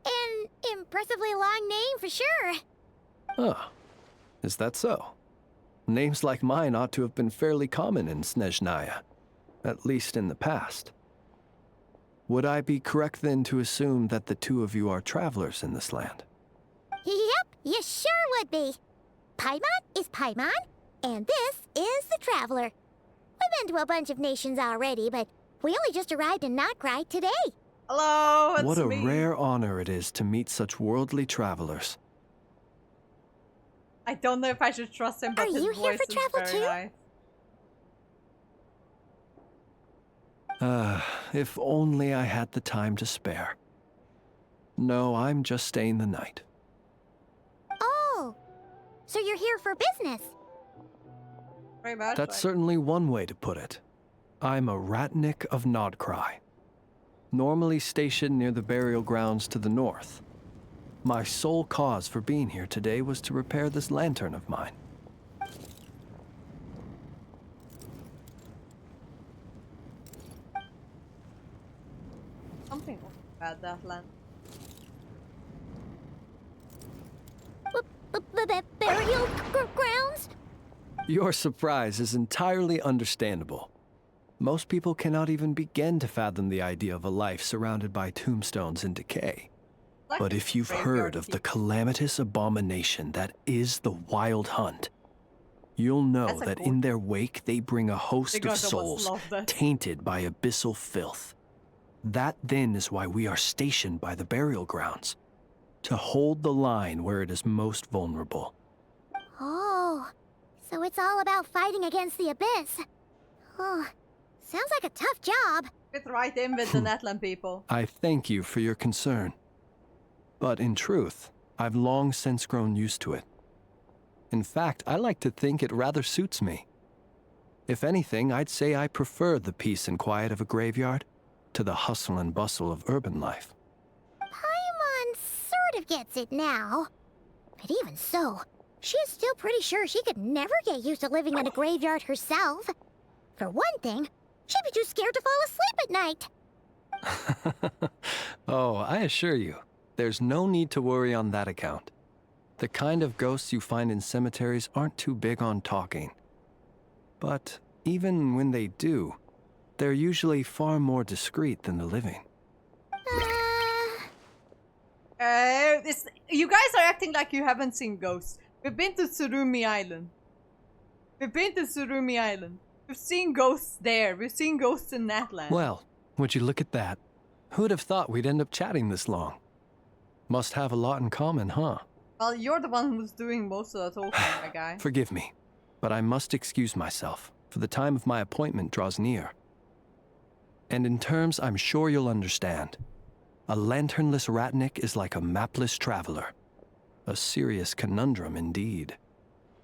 an impressively long name for sure. Oh, is that so? Names like mine ought to have been fairly common in Snezhnaya, at least in the past. Would I be correct then to assume that the two of you are travelers in this land? Yep, you sure would be. Paimon is Paimon, and this is the Traveler. We've been to a bunch of nations already, but we only just arrived in NATLAN today. Hello, it's What a me. rare honor it is to meet such worldly travelers. I don't know if I should trust him, but Are his you here voice for is travel very too? nice. If only I had the time to spare. No, I'm just staying the night. Oh, so you're here for business? Very much. That's certainly one way to put it. I'm a Ratnik of Nodcry, normally stationed near the burial grounds to the north. My sole cause for being here today was to repair this lantern of mine. Something about that land. Burial grounds? Your surprise is entirely understandable. Most people cannot even begin to fathom the idea of a life surrounded by tombstones and decay. Like But a if you've graveyard heard of the keeper. calamitous abomination that is the Wild Hunt, you'll know That's a that good- in their wake they bring a host of Because I must souls love that. tainted by abyssal filth. That then is why we are stationed by the burial grounds, to hold the line where it is most vulnerable. Oh, so it's all about fighting against the abyss. Oh, sounds like a tough job. Fit right in with the NATLAN people. I thank you for your concern. But in truth, I've long since grown used to it. In fact, I like to think it rather suits me. If anything, I'd say I prefer the peace and quiet of a graveyard to the hustle and bustle of urban life. Paimon sort of gets it now. But even so, she is still pretty sure she could never get used to living in a graveyard herself. For one thing, she'd be too scared to fall asleep at night. Oh, I assure you, there's no need to worry on that account. The kind of ghosts you find in cemeteries aren't too big on talking. But even when they do, they're usually far more discreet than the living. You guys are acting like you haven't seen ghosts. We've been to Surumi Island. We've seen ghosts there. We've seen ghosts in NATLAN. Well, would you look at that? Who'd have thought we'd end up chatting this long? Must have a lot in common, huh? Well, you're the one who's doing most of the talking, my guy. Forgive me, but I must excuse myself, for the time of my appointment draws near. And in terms I'm sure you'll understand, a lanternless Ratnik is like a mapless traveler. A serious conundrum indeed.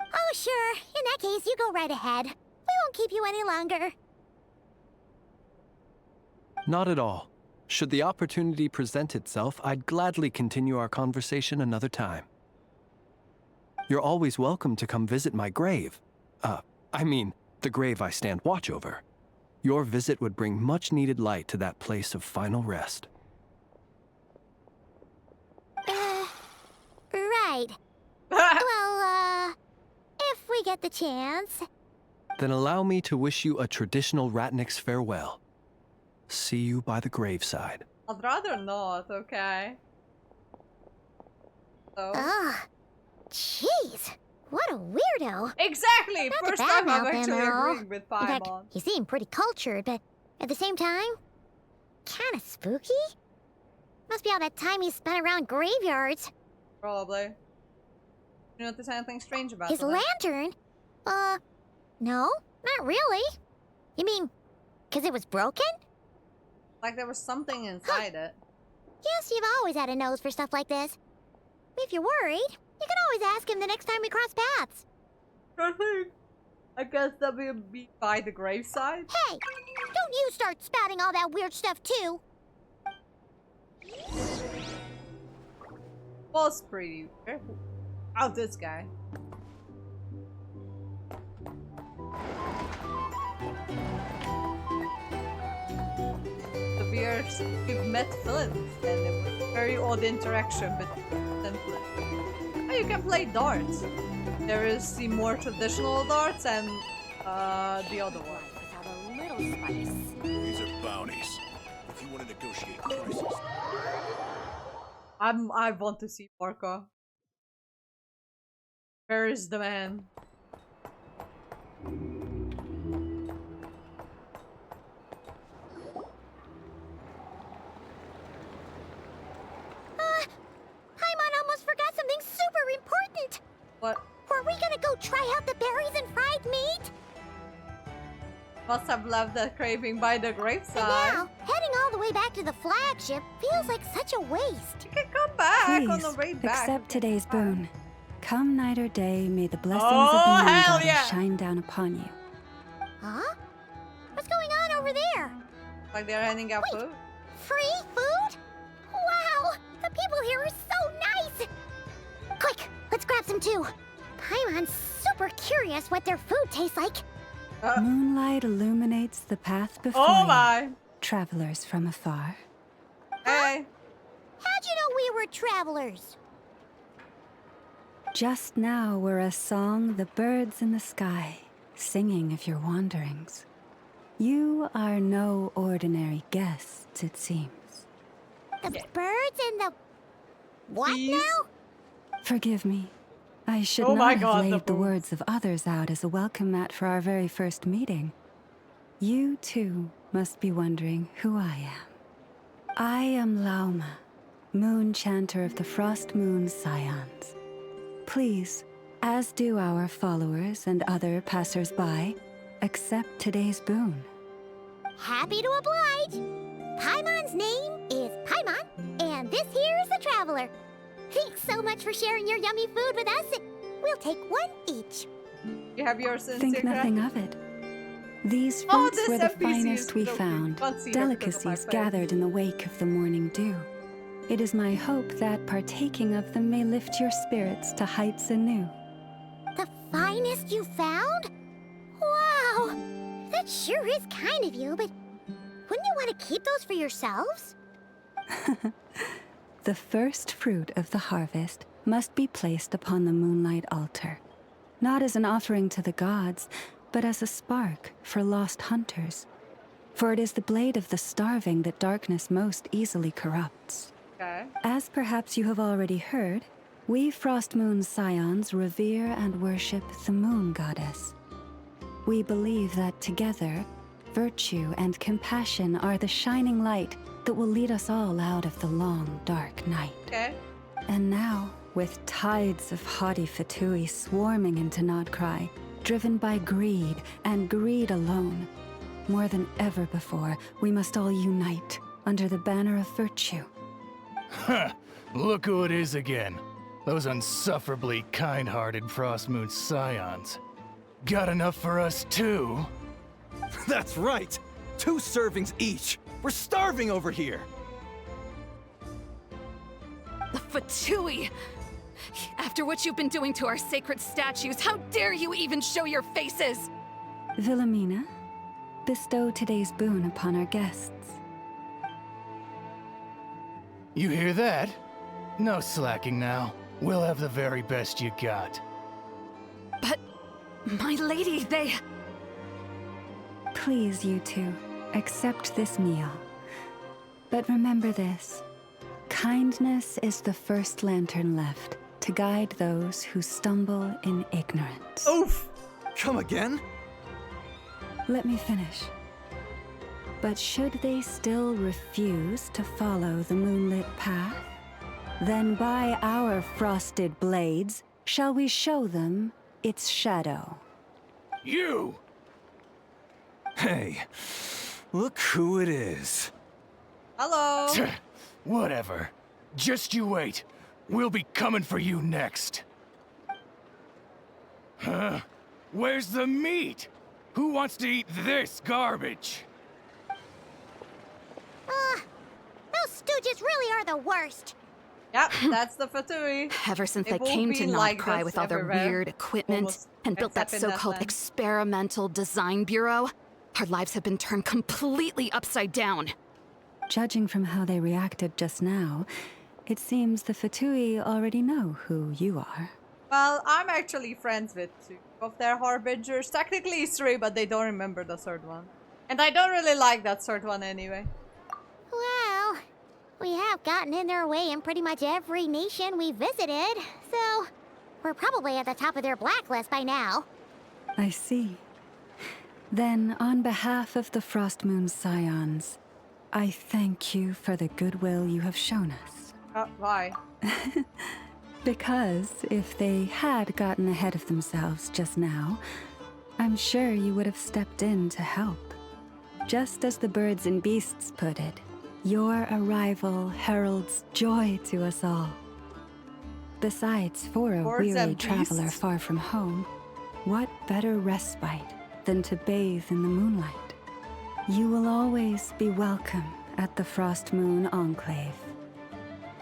Oh, sure. In that case, you go right ahead. We won't keep you any longer. Not at all. Should the opportunity present itself, I'd gladly continue our conversation another time. You're always welcome to come visit my grave. I mean, the grave I stand watch over. Your visit would bring much-needed light to that place of final rest. Right. Well, if we get the chance. Then allow me to wish you a traditional Ratnik's farewell. See you by the graveside. I'd rather not, okay? So, Ugh. Jeez. What a weirdo. Exactly! Not to First time I'm badmouth him actually at all. agreeing with In fact, Paimon. he seemed pretty cultured, but at the same time, kind of spooky. Must be all that time he spent around graveyards. Probably. You notice anything strange about His it? lantern? No, not really. You mean, 'cause it was broken? Like there was something inside it. Yes, you've always had a nose for stuff like this. If you're worried, you can always ask him the next time we cross paths. I guess that would be by the graveside. Hey, don't you start spouting all that weird stuff too. Was pretty weird. Oh, this guy. We've met Flint, and it was a very odd interaction between Flint and Flint. Oh, you can play darts. There is the more traditional darts and the other one. Without a little spice. These are bounties. If you want to negotiate prices. I want to see Parka. Where is the man? Paimon almost forgot something super important. What? Were we gonna go try out the berries and fried meat? Must have left that craving by the And graveside. now, heading all the way back to the flagship feels like such a waste. You can come back on the Please, way back. accept today's boon. Come night or day, may the blessings Oh, of the moon hell goddess yeah. shine down upon you. Huh? What's going on over there? Like they're handing out Wait. food. Free food? Wow! The people here are so nice! Quick, let's grab some too. Paimon's super curious what their food tastes like. Moonlight illuminates the path before Oh you, my! travelers from afar. Hey! How'd you know we were travelers? Just now were a song the birds in the sky, singing of your wanderings. You are no ordinary guests, it seems. The birds and the... What Bees? now? Forgive me. I should Oh my not God, have the laid the birds. words of others out as a welcome mat for our very first meeting. You, too, must be wondering who I am. I am Lauma, moon chanter of the Frost Moon Scions. Please, as do our followers and other passers-by, accept today's boon. Happy to oblige. Paimon's name is Paimon, and this here is the traveler. Thanks so much for sharing your yummy food with us. We'll take one each. You have yours in Think secret? nothing of it. These Oh, fruits this were the NPC finest is we so cute. found, Can't see her because of my delicacies face. gathered in the wake of the morning dew. It is my hope that partaking of them may lift your spirits to heights anew. The finest you found? Wow! That sure is kind of you, but wouldn't you want to keep those for yourselves? The first fruit of the harvest must be placed upon the moonlight altar, not as an offering to the gods, but as a spark for lost hunters. For it is the blade of the starving that darkness most easily corrupts. Okay. As perhaps you have already heard, we Frost Moon Scions revere and worship the moon goddess. We believe that together, virtue and compassion are the shining light that will lead us all out of the long, dark night. Okay. And now, with tides of haughty Fatui swarming into Nodcry, driven by greed and greed alone, more than ever before, we must all unite under the banner of virtue. Huh, look who it is again. Those unsufferably kind-hearted Frost Moon Scions. Got enough for us too? That's right! 2 servings each! We're starving over here! The Fatui! After what you've been doing to our sacred statues, how dare you even show your faces? Wilhelmina, bestow today's boon upon our guests. You hear that? No slacking now. We'll have the very best you got. But, my lady, they... Please, you two, accept this meal. But remember this. Kindness is the first lantern left to guide those who stumble in ignorance. Oof! Come again? Let me finish. But should they still refuse to follow the moonlit path, then by our frosted blades shall we show them its shadow. You! Hey, look who it is. Hello! Whatever. Just you wait. We'll be coming for you next. Huh? Where's the meat? Who wants to eat this garbage? Those stooges really are the worst. Yep, that's the Fatui. Ever since They've they all came to been like Notcry this with all their everywhere, weird equipment almost, and built that except in so-called NATLAN. experimental design bureau, our lives have been turned completely upside down. Judging from how they reacted just now, it seems the Fatui already know who you are. Well, I'm actually friends with two of their harbingers. Technically it's three, but they don't remember the third one. And I don't really like that third one anyway. Well, we have gotten in their way in pretty much every nation we visited, so we're probably at the top of their blacklist by now. I see. Then, on behalf of the Frost Moon Scions, I thank you for the goodwill you have shown us. Why? Because if they had gotten ahead of themselves just now, I'm sure you would have stepped in to help. Just as the birds and beasts put it, your arrival heralds joy to us all. Besides, for a Birds weary and traveler beasts? far from home, what better respite than to bathe in the moonlight? You will always be welcome at the Frost Moon Enclave,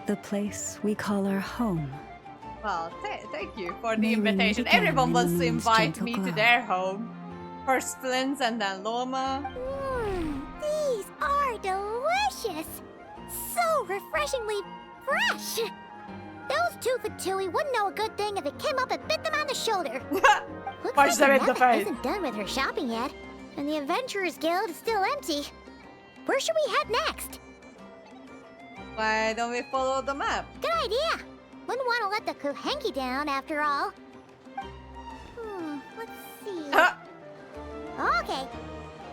the place we call our home. Well, thank you for the May we meet invitation. again Everyone in the wants to moon's invite gentle me to glow. their home. First Flint's and then Loma. These are delicious! So refreshingly fresh! Those two Fatui wouldn't know a good thing if it came up and bit them on the shoulder. Looks Punch like them in the Nana face. isn't done with her shopping yet, and the Adventurers Guild is still empty. Where should we head next? Why don't we follow the map? Good idea! Wouldn't want to let the Kuhenki down, after all. Let's see. Okay.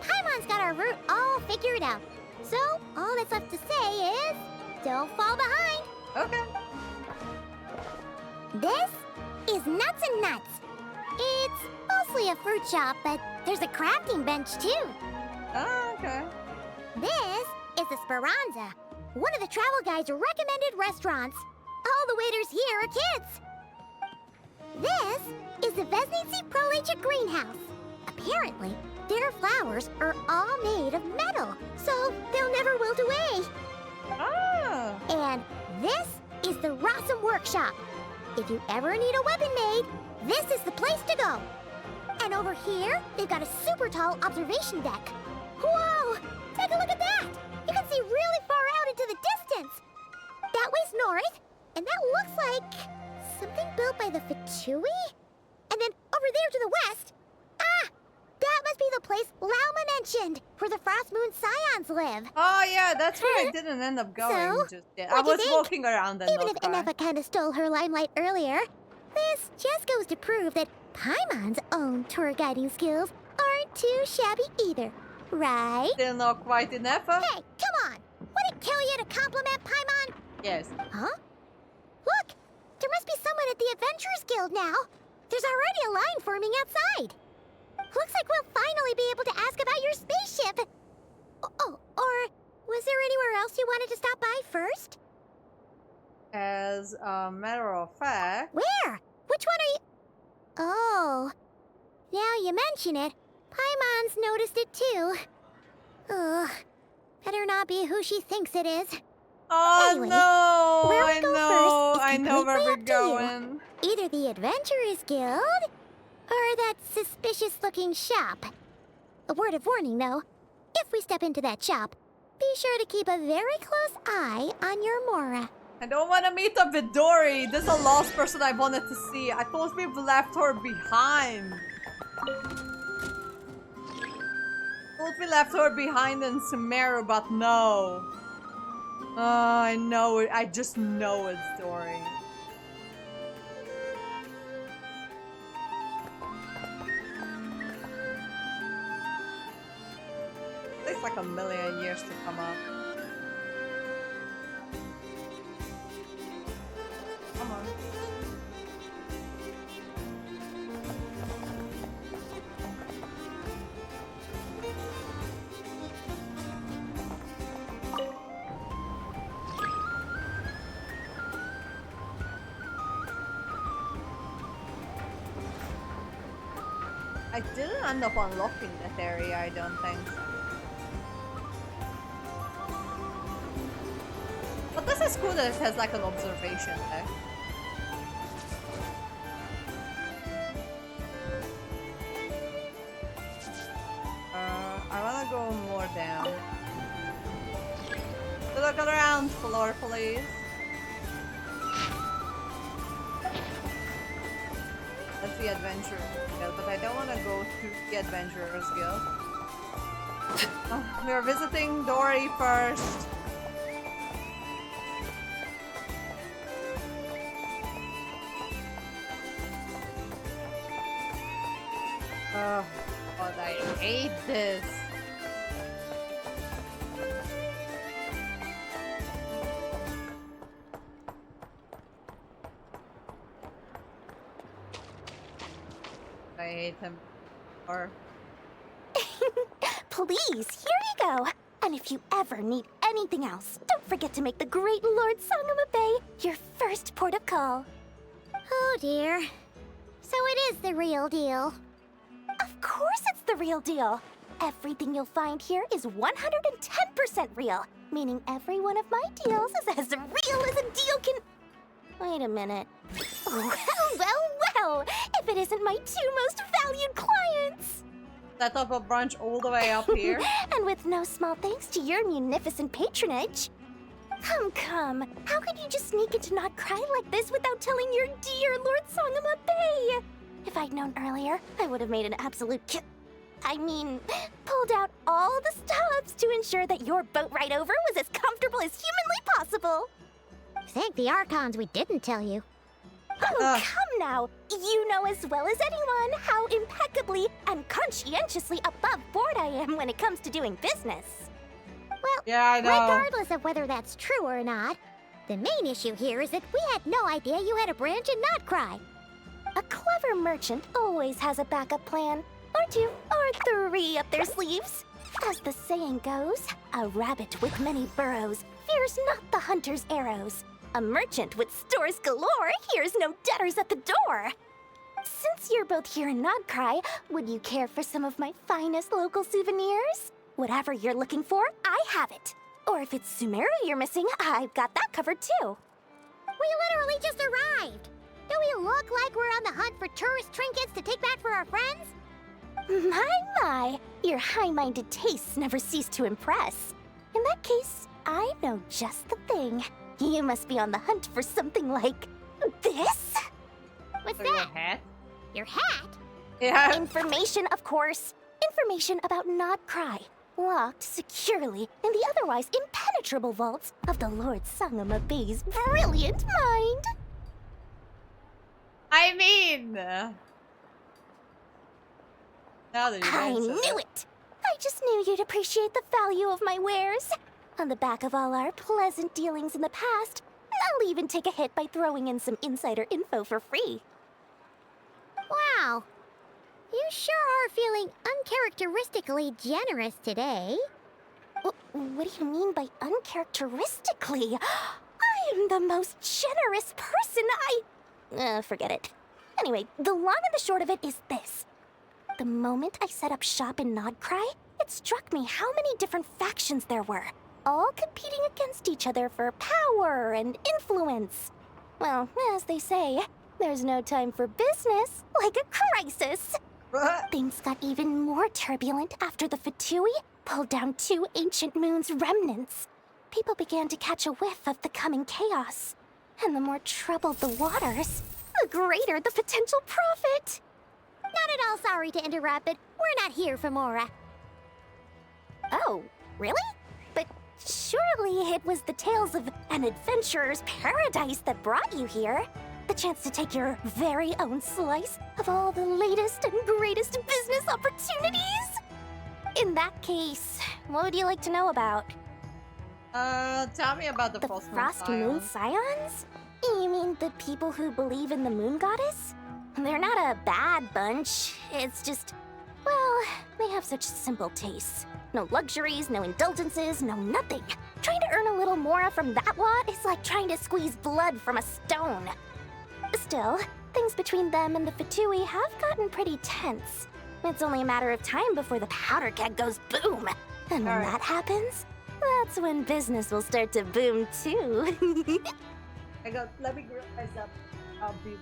Paimon's got our route all figured out. So, all that's left to say is, don't fall behind. Okay. This is Nuts and Nuts. It's mostly a fruit shop, but there's a crafting bench too. Oh, okay. This is the Speranza, one of the travel guide's recommended restaurants. All the waiters here are kids. This is the Vesnici Prolecha greenhouse. Apparently, their flowers are all made of metal, so they'll never wilt away. Ah. And this is the Rossum Workshop. If you ever need a weapon made, this is the place to go. And over here, they've got a super tall observation deck. Whoa! Take a look at that! You can see really far out into the distance. That way's north, and that looks like something built by the Fatui? And then over there to the west, that must be the place Lauma mentioned, where the Frost Moon Scions live. Oh yeah, that's where I didn't end up going So, just yet. what I do you was think? walking around and Even not if far. Inefa kind of stole her limelight earlier, this just goes to prove that Paimon's own tour guiding skills aren't too shabby either, right? Still not quite enough. Huh? Hey, come on! Would it kill you to compliment Paimon? Yes. Huh? Look! There must be someone at the Adventurers Guild now. There's already a line forming outside. Looks like we'll finally be able to ask about your spaceship. Oh, or was there anywhere else you wanted to stop by first? As a matter of fact. Where? Which one are you? Oh. Now you mention it, Paimon's noticed it too. Ugh. Better not be who she thinks it is. Oh Anyway, no! where we I go know! first is I know where we're completely up to you. going. Either the Adventurers Guild, or that suspicious-looking shop. A word of warning, though. If we step into that shop, be sure to keep a very close eye on your Mora. I don't want to meet up with Dory. This is the last person I wanted to see. I thought we've left her behind. Thought we left her behind in Sumeru, but no. Oh, I know it. I just know it's Dory. takes like a million years to come up. Come on. I didn't end up unlocking that area, I don't think. But this is cool that it has like an observation deck. I wanna go more down. Look around, floor, please. That's the Adventurers Guild, but I don't want to go to the Adventurers Guild. Oh, we are visiting Dory first. Oh, God, I hate this. I hate him. Or Please, here you go. And if you ever need anything else, don't forget to make the great Lord Sangama Bay your first port of call. Oh dear. So it is the real deal. Of course it's the real deal. Everything you'll find here is 110% real, meaning every one of my deals is as real as a deal can... Wait a minute. Well, if it isn't my two most valued clients. set up a brunch all the way up here. And with no small thanks to your munificent patronage. Come. How could you just sneak into Not Cry like this without telling your dear Lord Sangama Bay? If I'd known earlier, I would have made an absolute pulled out all the stops to ensure that your boat ride over was as comfortable as humanly possible. Thank the Archons we didn't tell you. Oh, come now. You know as well as anyone how impeccably and conscientiously above board I am when it comes to doing business. Well, yeah, I know. Regardless of whether that's true or not, the main issue here is that we had no idea you had a branch in Not Cry. A clever merchant always has a backup plan, or two, or three up their sleeves. As the saying goes, a rabbit with many burrows fears not the hunter's arrows. A merchant with stores galore hears no debtors at the door. Since you're both here in Not Cry, would you care for some of my finest local souvenirs? Whatever you're looking for, I have it. Or if it's Sumeru you're missing, I've got that covered too. We literally just arrived. Do we look like we're on the hunt for tourist trinkets to take back for our friends? My, your high-minded tastes never cease to impress. In that case, I know just the thing. You must be on the hunt for something like this? What's For that? your hat? Your hat? Yeah. Information, of course. Information about Not Cry, locked securely in the otherwise impenetrable vaults of the Lord Sangama Bay's brilliant mind. I mean... Now that you I mention knew it! I just knew you'd appreciate the value of my wares. On the back of all our pleasant dealings in the past, I'll even take a hit by throwing in some insider info for free. Wow. You sure are feeling uncharacteristically generous today. What do you mean by uncharacteristically? I am the most generous person forget it. Anyway, the long and the short of it is this. The moment I set up shop in Not Cry, it struck me how many different factions there were, all competing against each other for power and influence. Well, as they say, there's no time for business like a crisis. Things got even more turbulent after the Fatui pulled down 2 ancient moons' remnants. People began to catch a whiff of the coming chaos. And the more troubled the waters, the greater the potential profit. Not at all sorry to interrupt, but we're not here for Mora. Oh, really? But surely it was the tales of an adventurer's paradise that brought you here. The chance to take your very own slice of all the latest and greatest business opportunities. In that case, What would you like to know about? Tell me about the The Frost Moon Scions? You mean the people who believe in the moon goddess? They're not a bad bunch. It's just, well, they have such simple tastes. No luxuries, no indulgences, no nothing. Trying to earn a little more from that lot is like trying to squeeze blood from a stone. Still, things between them and the Fatui have gotten pretty tense. It's only a matter of time before the powder keg goes boom. And when that happens, that's when business will start to boom too. Let me grab myself. I'll be.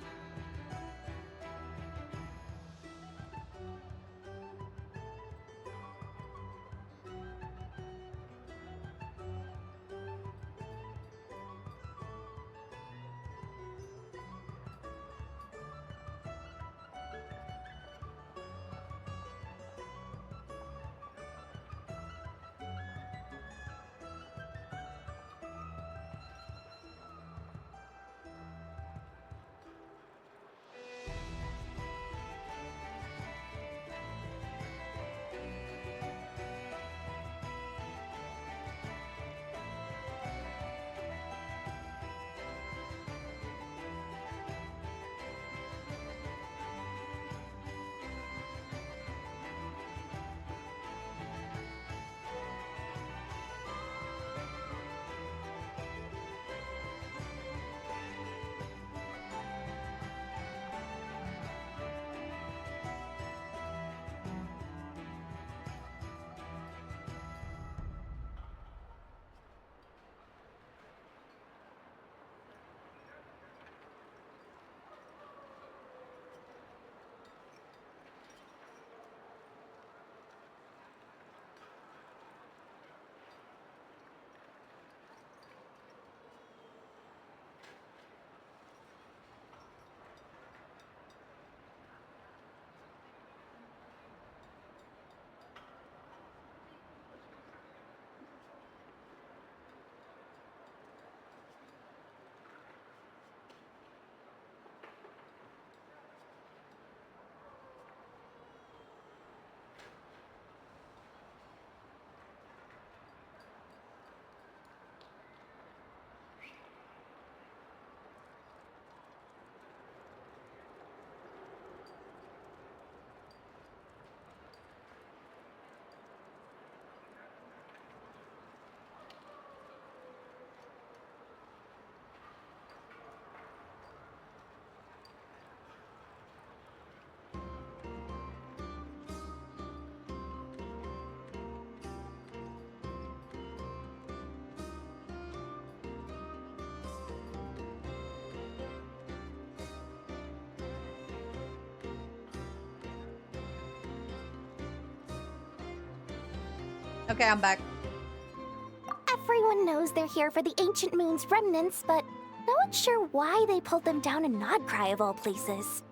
Okay, I'm back. Everyone knows they're here for the ancient moon's remnants, but no one's sure why they pulled them down in Nodcry of all places.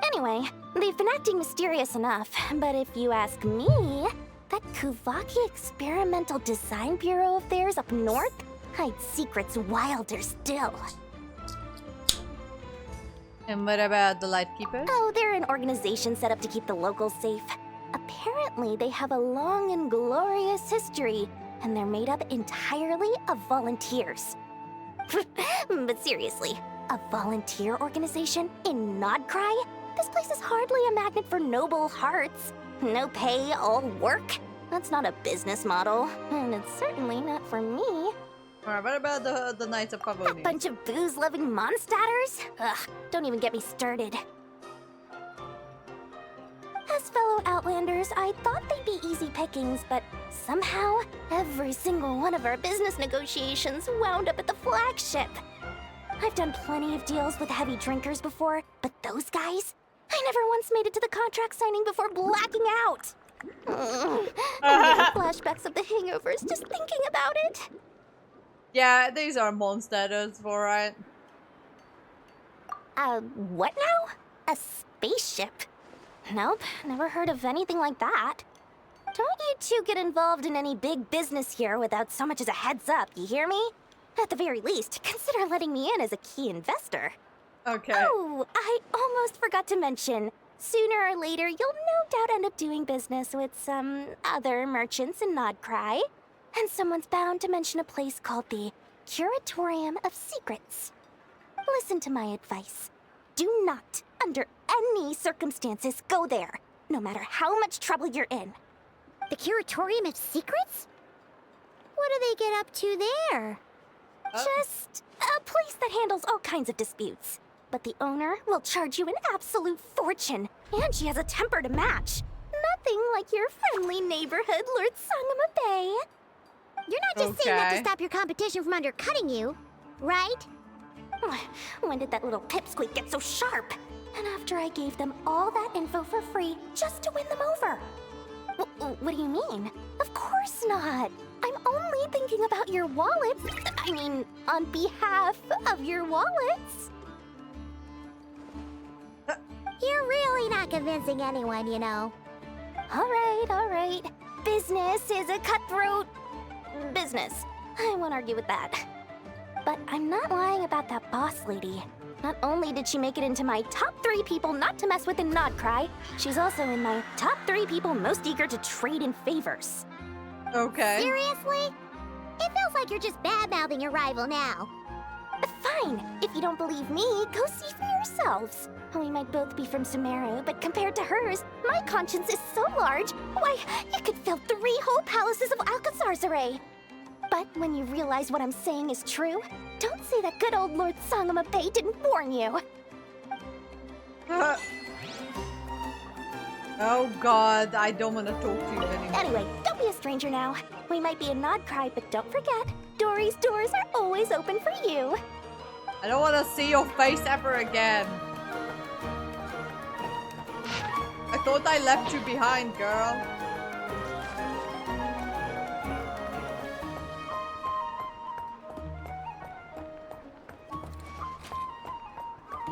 Anyway, they've been acting mysterious enough, but if you ask me, that Kuvaki Experimental Design Bureau of theirs up north hides secrets wilder still. And what about the Lightkeepers? Oh, they're an organization set up to keep the locals safe. Apparently, they have a long and glorious history, and they're made up entirely of volunteers. But seriously, a volunteer organization in Nodcry? This place is hardly a magnet for noble hearts. No pay, all work. That's not a business model, and it's certainly not for me. Alright, what about the Knights of Pavonia? A bunch of booze-loving monsters? Ugh, don't even get me started. As fellow Outlanders, I thought they'd be easy pickings, but somehow, every single one of our business negotiations wound up at the flagship. I've done plenty of deals with heavy drinkers before, but those guys? I never once made it to the contract signing before blacking out. I'm getting flashbacks of the hangovers just thinking about it. Yeah, these are monsters, alright. What now? A spaceship? Nope, never heard of anything like that. Don't you two get involved in any big business here without so much as a heads up, you hear me? At the very least, consider letting me in as a key investor. Okay. Oh, I almost forgot to mention, Sooner or later, you'll no doubt end up doing business with some other merchants in Nodcry. And someone's bound to mention a place called the Curatorium of Secrets. Listen to my advice. Do not, under any circumstances, go there, no matter how much trouble you're in. The Curatorium of Secrets? What do they get up to there? Just a place that handles all kinds of disputes. But the owner will charge you an absolute fortune, and she has a temper to match. Nothing like your friendly neighborhood, Lord Sangama Bay. You're not just saying that to stop your competition from undercutting you, right? When did that little pipsqueak get so sharp? And after I gave them all that info for free just to win them over. What do you mean? Of course not. I'm only thinking about your wallets. I mean, on behalf of your wallets. You're really not convincing anyone, you know. All right. Business is a cutthroat business. I won't argue with that. But I'm not lying about that boss lady. Not only did she make it into my top 3 people not to mess with in Nodcry, she's also in my top 3 people most eager to trade in favors. Okay. Seriously? It feels like you're just bad-mouthing your rival now. Fine. If you don't believe me, go see for yourselves. We might both be from Sumeru, but compared to hers, my conscience is so large, why, it could fill 3 whole palaces of Alcazar's array. But when you realize what I'm saying is true, don't say that good old Lord Sangama Bay didn't warn you. Oh god, I don't want to talk to you anymore. Anyway, don't be a stranger now. We might be in Nodcry, but don't forget, Dory's doors are always open for you. I don't want to see your face ever again. I thought I left you behind, girl.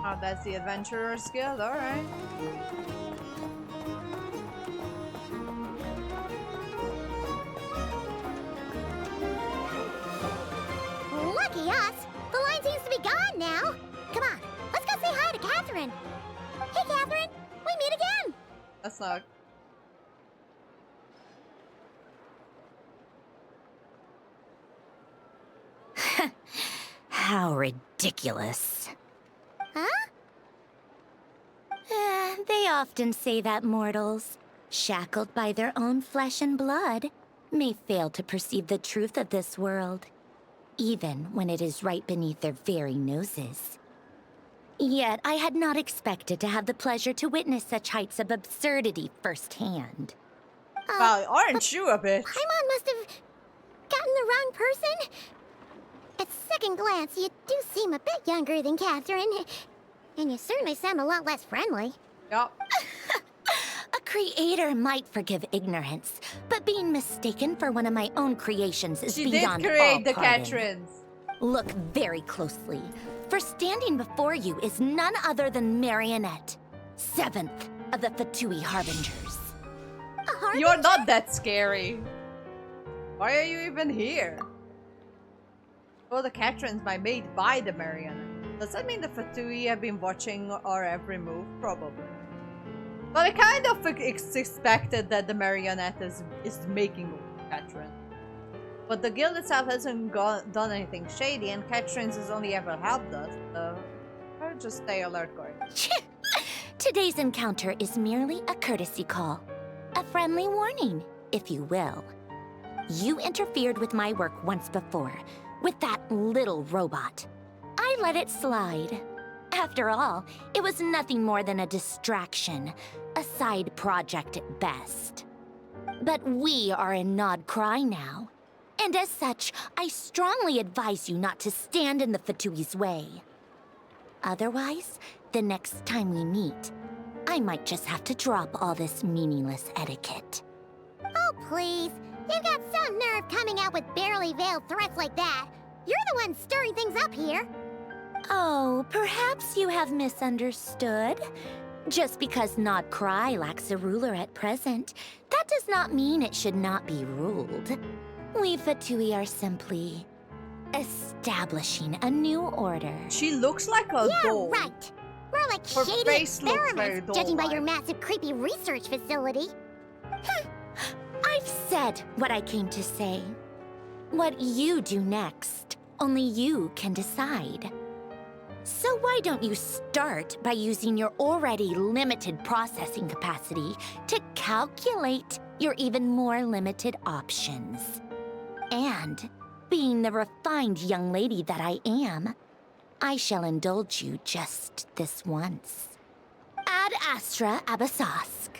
Oh, that's the Adventurer's Guild, alright. Lucky us! The line seems to be gone now. Come on, let's go say hi to Catherine. Hey, Catherine, we meet again. That's not... How ridiculous. Huh? They often say that mortals, shackled by their own flesh and blood, may fail to perceive the truth of this world, even when it is right beneath their very noses. Yet I had not expected to have the pleasure to witness such heights of absurdity firsthand. Well, aren't you a bitch? Paimon must have gotten the wrong person. At second glance, you do seem a bit younger than Catherine. And you certainly sound a lot less friendly. Yup. A creator might forgive ignorance, but being mistaken for one of my own creations is beyond all She did create the pardon. Catrins. Look very closely, for standing before you is none other than Marionette, 7th of the Fatui Harbingers. You're not that scary. Why are you even here? Well, the Catrins are made by the Marionette. Does that mean the Fatui have been watching our every move? Probably. But I kind of expected that the Marionette is making Catrin. But the guild itself hasn't done anything shady, and Catrins has only ever helped us, so I'll just stay alert, going. Today's encounter is merely a courtesy call. A friendly warning, if you will. You interfered with my work once before, with that little robot. I let it slide. After all, it was nothing more than a distraction, a side project at best. But we are in Nodcry now, and as such, I strongly advise you not to stand in the Fatui's way. Otherwise, the next time we meet, I might just have to drop all this meaningless etiquette. Oh, please. You've got some nerve coming out with barely veiled threats like that. You're the one stirring things up here. Oh, perhaps you have misunderstood. Just because Nodcry lacks a ruler at present, that does not mean it should not be ruled. We Fatui are simply establishing a new order. She looks like a doll. Yeah, right. More like Her shady face looks very experiments, judging by your doll-like. massive, creepy research facility. I've said what I came to say. What you do next, only you can decide. So why don't you start by using your already limited processing capacity to calculate your even more limited options? And, being the refined young lady that I am, I shall indulge you just this once. Ad Astra Abasask.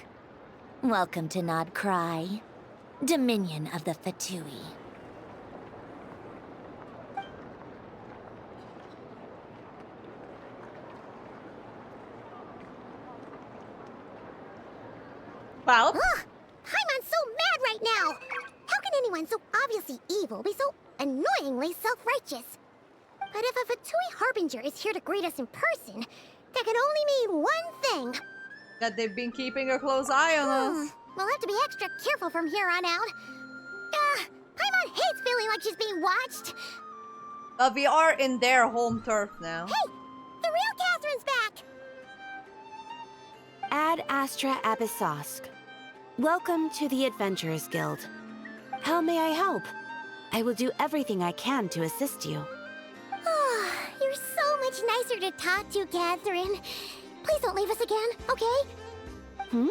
Welcome to Nodcry, Dominion of the Fatui. Well, Paimon's so mad right now! How can anyone so obviously evil be so annoyingly self-righteous? But if a Fatui Harbinger is here to greet us in person, that can only mean one thing. that they've been keeping a close eye on us. We'll have to be extra careful from here on out. Paimon hates feeling like she's being watched. But we are in their home turf now. Hey! The real Catherine's back! Ad Astra Abyssosque. Welcome to the Adventurers Guild. How may I help? I will do everything I can to assist you. You're so much nicer to talk to, Catherine. Please don't leave us again, okay? Hmm?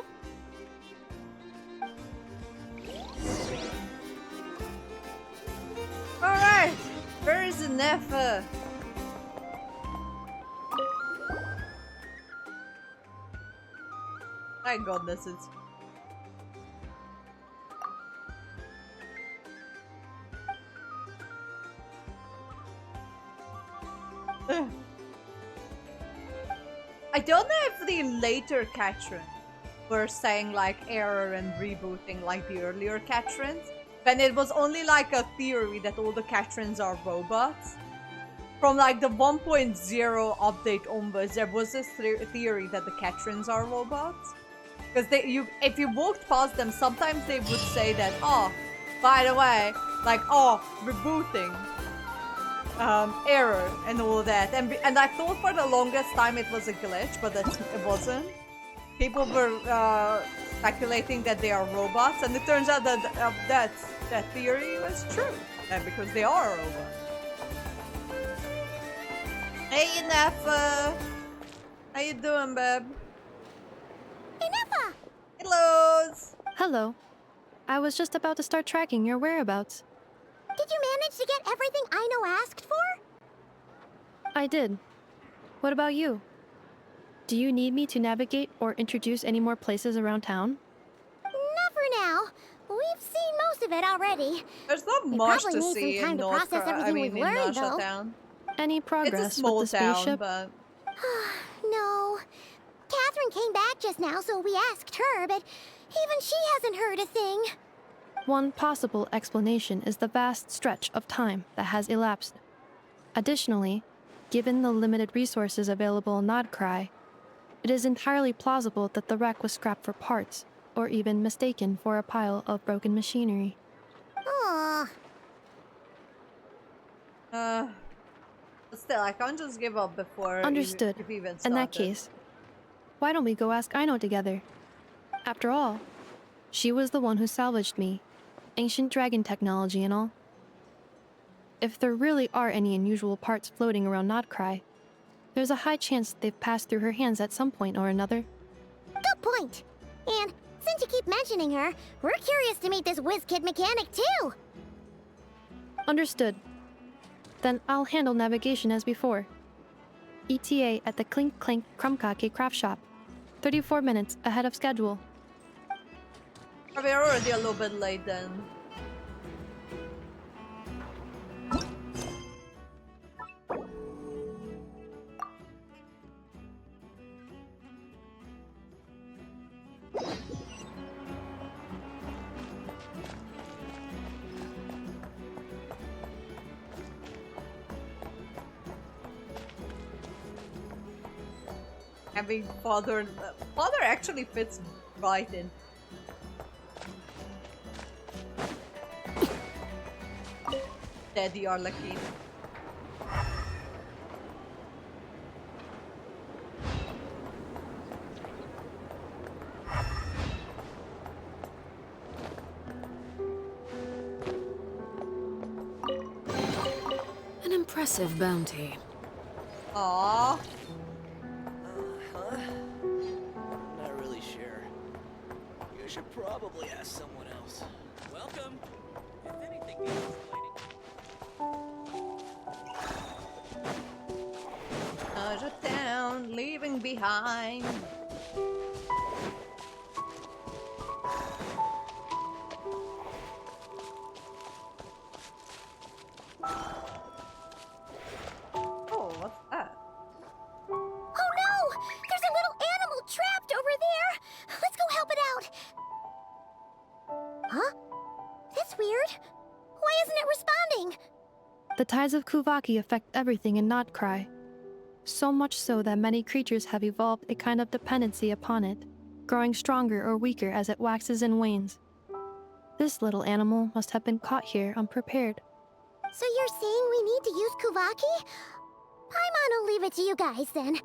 Alright! Where is the Nefa? Thank goodness it's... I don't know if the later Catrins were saying like error and rebooting like the earlier Catrins, when it was only like a theory that all the Catrins are robots. From like the 1.0 update onwards, there was this theory that the Catrins are robots. Because if you walked past them, sometimes they would say that, oh, by the way, like, oh, rebooting. Error and all that, and I thought for the longest time it was a glitch, but it wasn't. People were speculating that they are robots, and it turns out that that theory was true, because they are a robot. Hey Nefa, how you doing, babe? Hey Nefa! Hello. Hello. I was just about to start tracking your whereabouts. Did you manage to get everything Aino asked for? I did. What about you? Do you need me to navigate or introduce any more places around town? Not for now. We've seen most of it already. There's not We much probably to need see some time in to North process everything we've learned, though. Town. Any progress It's a small with the town, spaceship? but... No. Catherine came back just now, so we asked her, but even she hasn't heard a thing. One possible explanation is the vast stretch of time that has elapsed. Additionally, given the limited resources available in Nodcry, it is entirely plausible that the wreck was scrapped for parts, or even mistaken for a pile of broken machinery. Aww. But still, I can't just give up before Understood. You've even In that started. case, why don't we go ask Aino together? After all, she was the one who salvaged me. Ancient dragon technology and all. If there really are any unusual parts floating around Nodcry, there's a high chance they've passed through her hands at some point or another. Good point. And since you keep mentioning her, we're curious to meet this whiz-kid mechanic too. Understood. Then I'll handle navigation as before. ETA at the Clink Clank Krumkake craft shop. 34 minutes ahead of schedule. We're already a little bit late then. Having father actually fits right in. Daddy Arlecchino. impressive bounty. Aww. Huh? Not really sure. You should probably ask someone else. Welcome. If anything needs explaining. Another town leaving behind. Oh, what's that? Oh no! There's a little animal trapped over there! Let's go help it out! Huh? That's weird. Why isn't it responding? The tides of Kuvaki affect everything in Notcry. So much so that many creatures have evolved a kind of dependency upon it, growing stronger or weaker as it waxes and wanes. This little animal must have been caught here unprepared. So you're saying we need to use Kuvaki? Paimon will leave it to you guys then.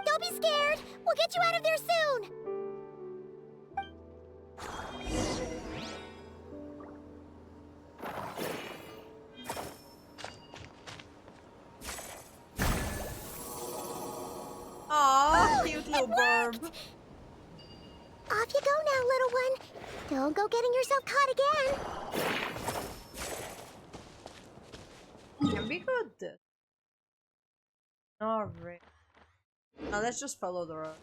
Don't be scared! We'll get you out of there soon! Aw, cute little bird. Off you go now, little one. Don't go getting yourself caught again. Can we go this? Alright. Now let's just follow the road.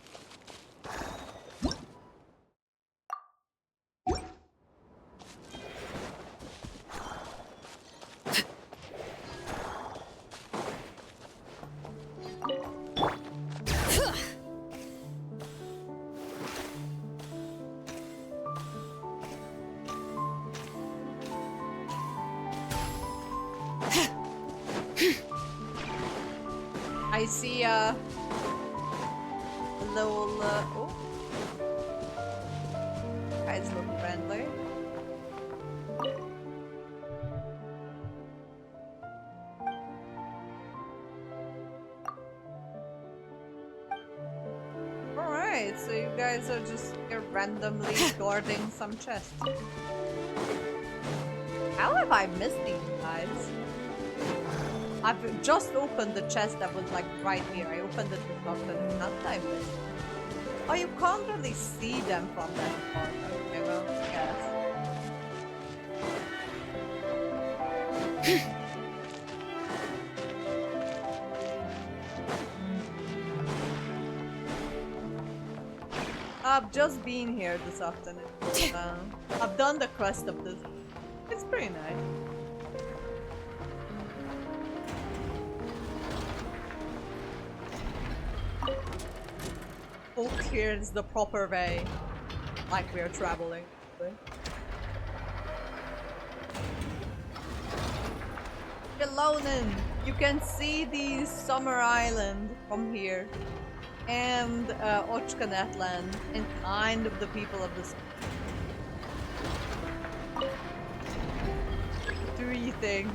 I see a little oh, guys look friendly. Alright, so you guys are just randomly guarding some chests. How have I missed these guys? I've just opened the chest that was like right here. I opened it with nothing. Not that I missed. Oh, you can't really see them from that far. Okay, well, yes. I've just been here this afternoon. I've done the quest of this. It's pretty nice. Hope here's the proper way, like we are traveling. Yalonen, you can see the Summer Island from here, and ARCHON NATLAN, and kind of the people of this. Three things.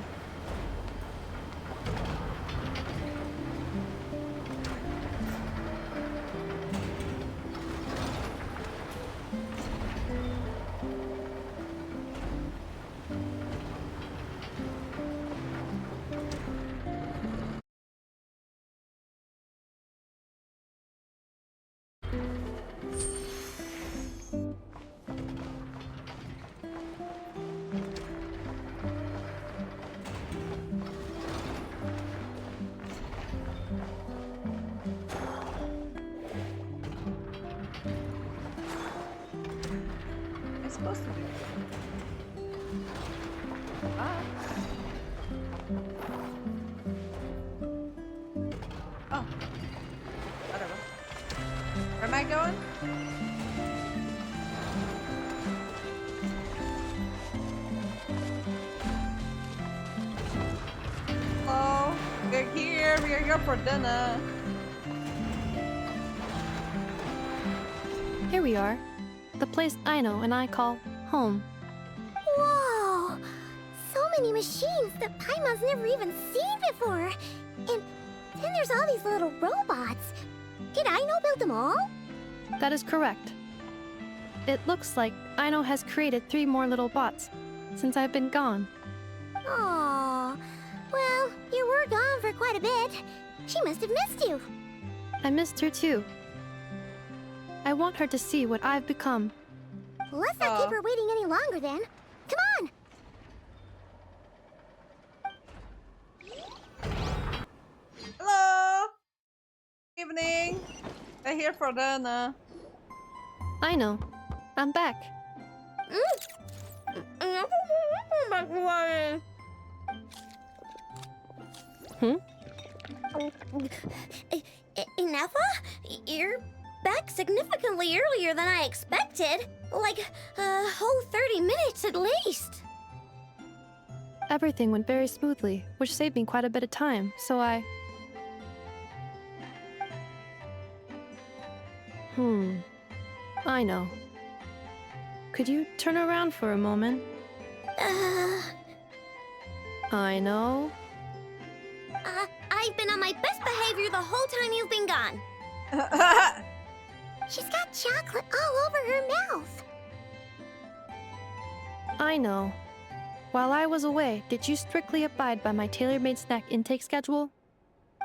Supposed to be. Ah. Oh. Whatever. Where am I going? Hello. We're here. We are here for dinner. Here we are. The place Aino and I call home. Whoa! So many machines that Paimon's never even seen before. And then there's all these little robots. Did Aino build them all? That is correct. It looks like Aino has created 3 more little bots since I've been gone. Aww. Well, you're You were gone for quite a bit. She must have missed you. I missed her too. I want her to see what I've become. Let's not keep her waiting any longer then. Come on! Hello! Evening! I'm here for dinner. I know. I'm back. Ineffa? You're back significantly earlier than I expected. Like a whole 30 minutes at least. Everything went very smoothly, which saved me quite a bit of time, so I... I know. Could you turn around for a moment? I know. I've been on my best behavior the whole time you've been gone. She's got chocolate all over her mouth. I know. While I was away, did you strictly abide by my tailor-made snack intake schedule?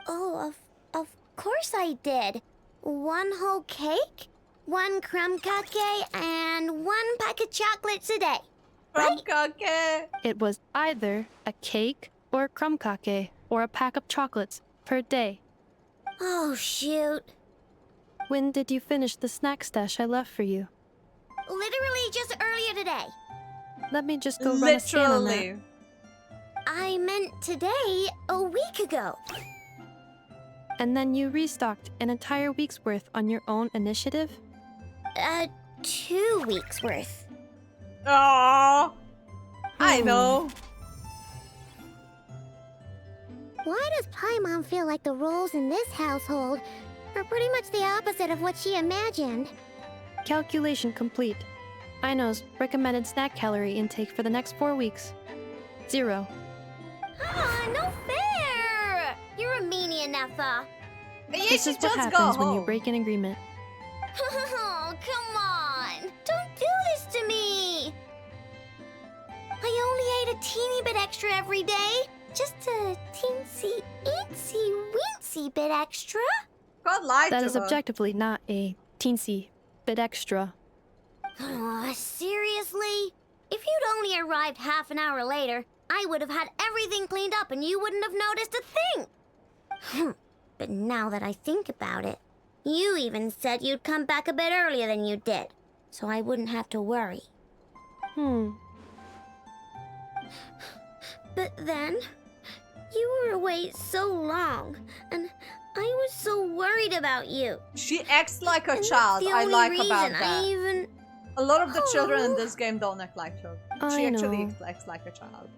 Oh, of course I did. 1 whole cake, 1 crumb cake, and 1 pack of chocolates a day. Crumb cake! It was either a cake or a crumb cake or a pack of chocolates per day. Oh, shoot. When did you finish the snack stash I left for you? Literally just earlier today. Let me just go run a scan on that. I meant today, a week ago. And then you restocked an entire week's worth on your own initiative? 2 weeks worth. Oh, I know. Why does Paimon feel like the roles in this household are pretty much the opposite of what she imagined? Calculation complete. Aino's recommended snack calorie intake for the next 4 weeks. 0. No fair! You're a meanie, Ineffa. This is what happens when you break an agreement. Oh, come on! Don't do this to me! I only ate a teeny bit extra every day. Just a teensy, weensy bit extra. God lied That to is her. objectively not a teensy bit extra. Seriously? If you'd only arrived half an hour later, I would have had everything cleaned up and you wouldn't have noticed a thing. But now that I think about it, you even said you'd come back a bit earlier than you did, so I wouldn't have to worry. But then, you were away so long, and I was so worried about you. She acts like a And child. that's the I only like reason about that. I even... A lot of the children in this game don't act like children. She I actually know. acts like a child.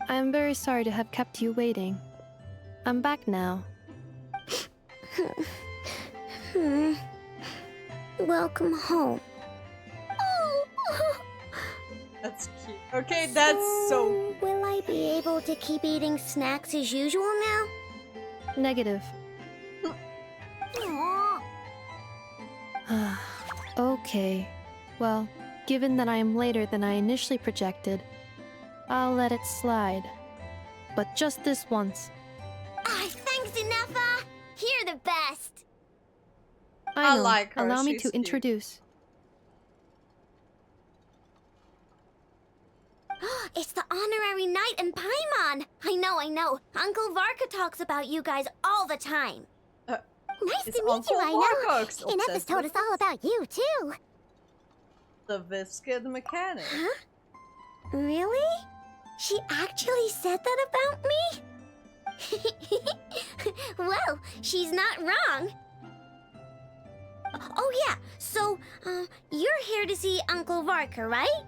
I am very sorry to have kept you waiting. I'm back now. Welcome home. That's cute. Okay, that's so... Will I be able to keep eating snacks as usual now? Negative. Aw. Okay. Well, given that I am later than I initially projected, I'll let it slide. But just this once. Thanks, Ineffa! You're the best! I know. like her, Allow me she's to cute. introduce. It's the honorary knight and Paimon! I know. Uncle Varka talks about you guys all the time. Nice is to meet Uncle you, I know. Varka obsessed Ineffa's told with us all about you, too. The Viscid mechanic. Huh? Really? She actually said that about me? Well, she's not wrong. Oh yeah, so, you're here to see Uncle Varka, right?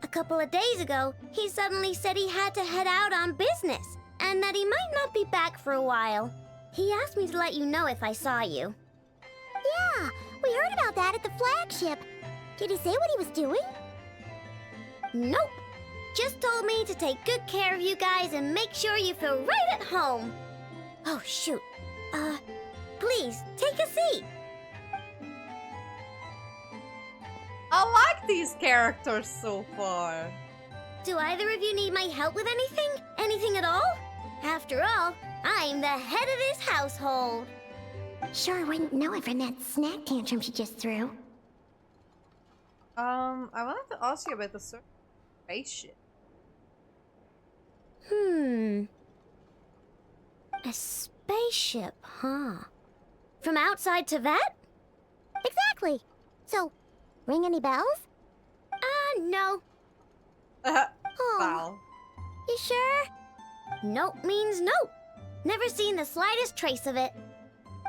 A couple of days ago, he suddenly said he had to head out on business, and that he might not be back for a while. He asked me to let you know if I saw you. Yeah, we heard about that at the flagship. Did he say what he was doing? Nope. Just told me to take good care of you guys and make sure you feel right at home. Oh, shoot. Please, take a seat. I like these characters so far. Do either of you need my help with anything? Anything at all? After all, I'm the head of this household. Sure wouldn't know it from that snack tantrum she just threw. I wanted to ask you about the spaceship. A spaceship, huh? From outside to that? Exactly. So, ring any bells? No. Wow. You sure? Nope means nope. Never seen the slightest trace of it.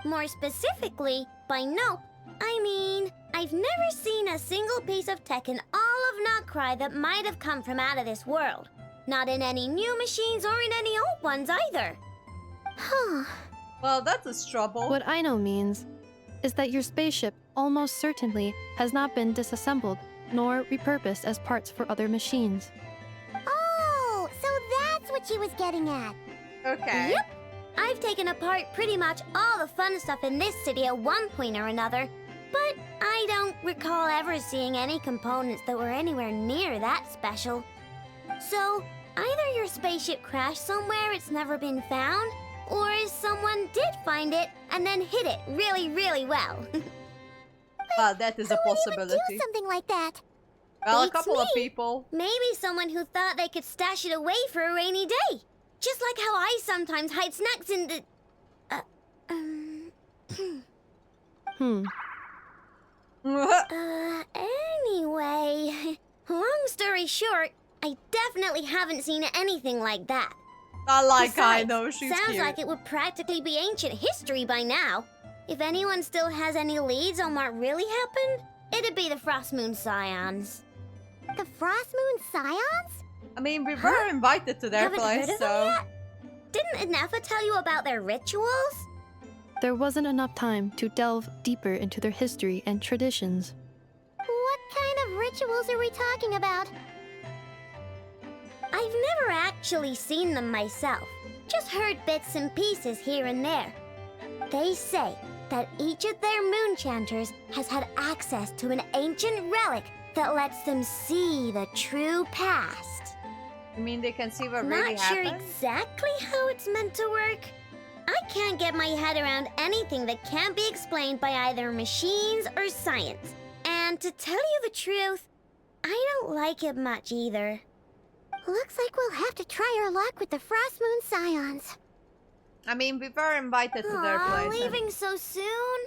More specifically, by nope, I mean, I've never seen a single piece of tech in all of Notcry that might have come from out of this world. Not in any new machines or in any old ones either. Huh. Well, that's a trouble. What I know means is that your spaceship almost certainly has not been disassembled nor repurposed as parts for other machines. Oh, so that's what she was getting at. Okay. Yep. I've taken apart pretty much all the fun stuff in this city at one point or another, but I don't recall ever seeing any components that were anywhere near that special. So, either your spaceship crashed somewhere it's never been found, or someone did find it and then hid it really, really well. Well, that is a possibility. Who would even do something like that? Well, a Beats couple of me. people. Maybe someone who thought they could stash it away for a rainy day. Just like how I sometimes hide snacks in the... Anyway, long story short, I definitely haven't seen anything like that. I like Besides, I know she's sounds cute. like it would practically be ancient history by now. If anyone still has any leads on what really happened, it'd be the Frost Moon Scions. The Frost Moon Scions? I mean, we were invited to their Haven't place, heard of so... them yet? Didn't Inefa tell you about their rituals? There wasn't enough time to delve deeper into their history and traditions. What kind of rituals are we talking about? I've never actually seen them myself, just heard bits and pieces here and there. They say that each of their moon chanters has had access to an ancient relic that lets them see the true past. You mean they can see what really Not sure happened? exactly how it's meant to work. I can't get my head around anything that can't be explained by either machines or science. And to tell you the truth, I don't like it much either. Looks like we'll have to try our luck with the Frost Moon Scions. I mean, we were invited to their place. Leaving so soon?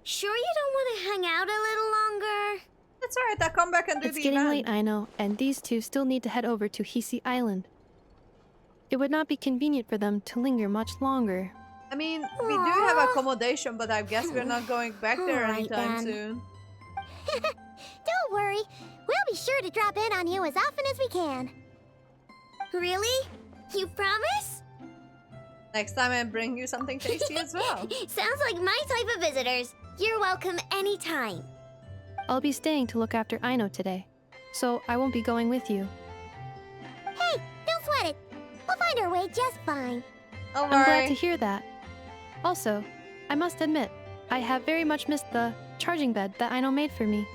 Sure you don't want to hang out a little longer? That's alright, I'll come back and do It's the getting event. late, I know, and these two still need to head over to Hisi Island. It would not be convenient for them to linger much longer. I mean, we do have accommodation, but I guess we're not going back there Alright, anytime then. soon. Don't worry, we'll be sure to drop in on you as often as we can. Really? You promise? Next time I bring you something tasty as well. Sounds like my type of visitors. You're welcome anytime. I'll be staying to look after Aino today, so I won't be going with you. Hey, don't sweat it. We'll find our way just fine. Don't I'm glad worry. to hear that. Also, I must admit, I have very much missed the charging bed that Aino made for me.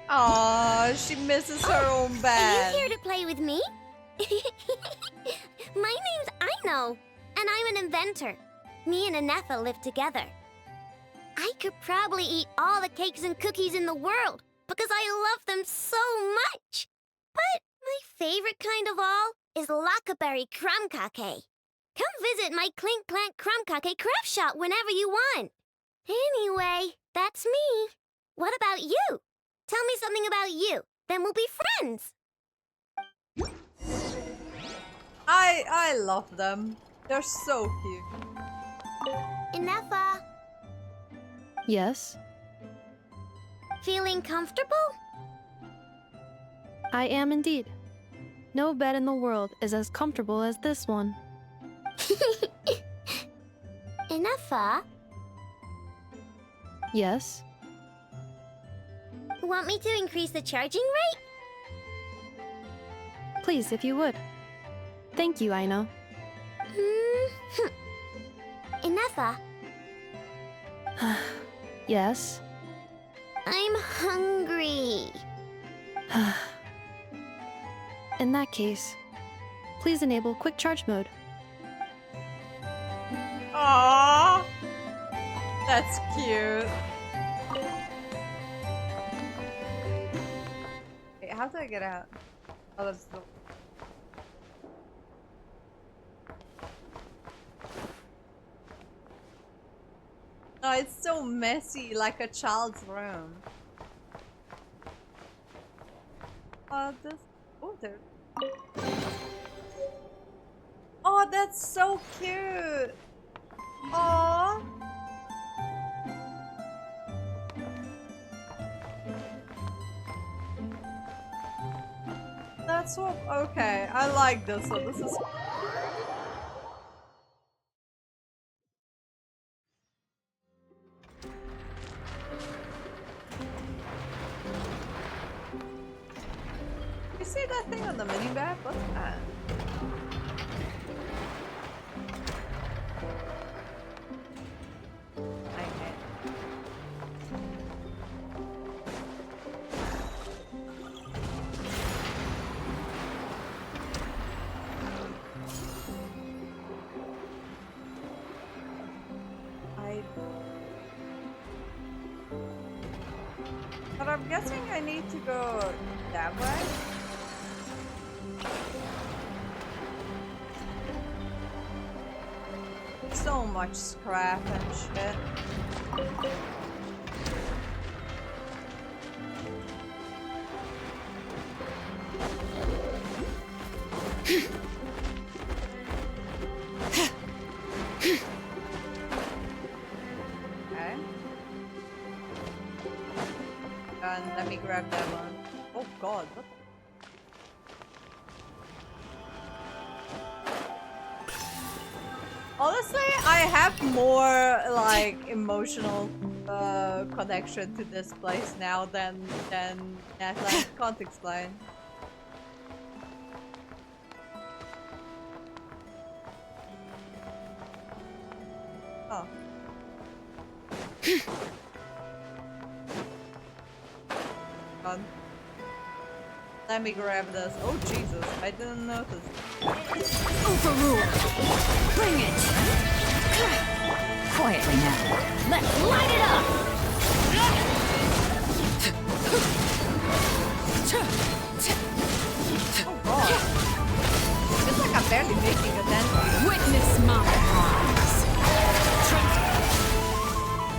Aw, she misses her own Are bed. you here to play with me? My name's Aino, and I'm an inventor. Me and Anefa live together. I could probably eat all the cakes and cookies in the world because I love them so much. But my favorite kind of all is Lackaberry Crumb Cake. Come visit my Clink Clank Crumb Cake craft shop whenever you want. Anyway, that's me. What about you? Tell me something about you, then we'll be friends. I love them. They're so cute. Inefa, Yes, feeling comfortable? I am indeed. No bed in the world is as comfortable as this one. Inefa, Yes, want me to increase the charging rate? please, if you would. Thank you, Aino. Inefa, Yes. I'm hungry. In that case, please enable quick charge mode. Aww, that's cute. Wait, how do I get out? Oh, that's the... Oh, it's so messy, like a child's room. This... Oh, there... Oh, that's so cute! Aww! That's so... Okay, I like this one. This is... You see that thing on the mini-map? What's that? Okay. But I'm guessing I need to go that way? So much scrap and shit. Okay. And let me grab that one. Oh god, what the... Honestly, I have more like emotional connection to this place now than NATLAN can't explain. Oh. Gone. Let me grab this. Oh Jesus, I didn't notice. Overruled. Bring it. Quietly now. Let's light it up. Oh god. It's like I'm barely making a dent. Witness my arms.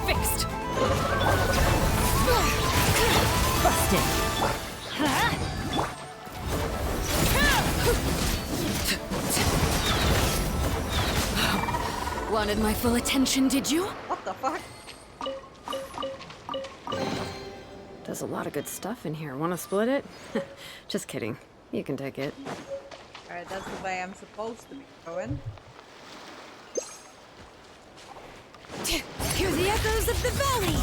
Fixed. Busted. Wanted my full attention, did you? What the fuck? There's a lot of good stuff in here. Want to split it? Just kidding. You can take it. Alright, that's the way I'm supposed to be going. Hear the echoes of the valley!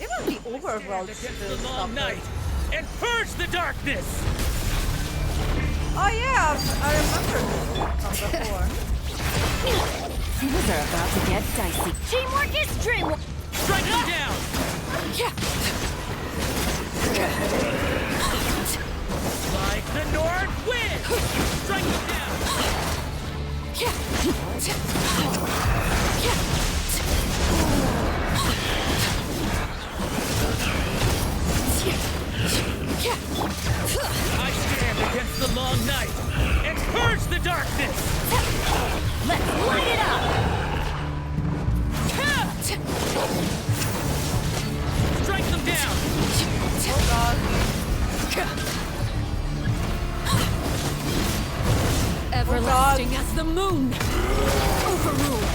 Even the overworld stuff. And purge the darkness! Oh yeah, I remember this from before. Things are about to get dicey. Teamwork is dreamwork! Strike them down! Like the north wind! Strike them down! I stand against the long night and purge the darkness! Let's light it up! Strike them down! Oh god. Everlasting as the moon! Overruled!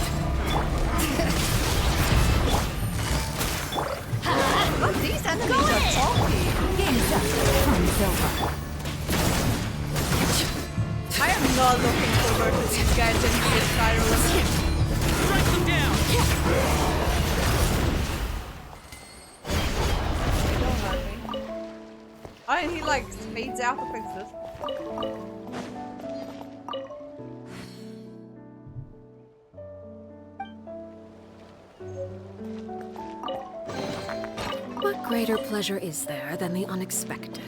Oh, these enemies are bulky. Game's up. Time's over. I am not looking forward to these guys in the spiral. Strike them down! Don't hurt me. Oh, and he like fades out to fix this. What greater pleasure is there than the unexpected?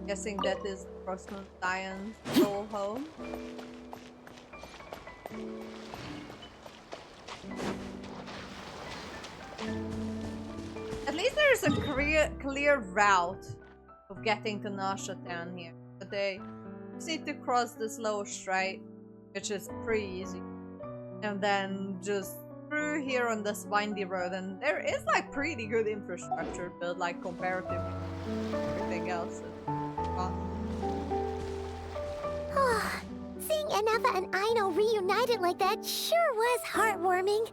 Guessing that is Frost Moon Science soul home. At least there's a clear route of getting to Nashatan here. But they just need to cross this lower strait, which is pretty easy. And then just through here on this windy road, and there is like pretty good infrastructure built like comparative to everything else. Seeing Enefa and Aino reunited like that sure was heartwarming.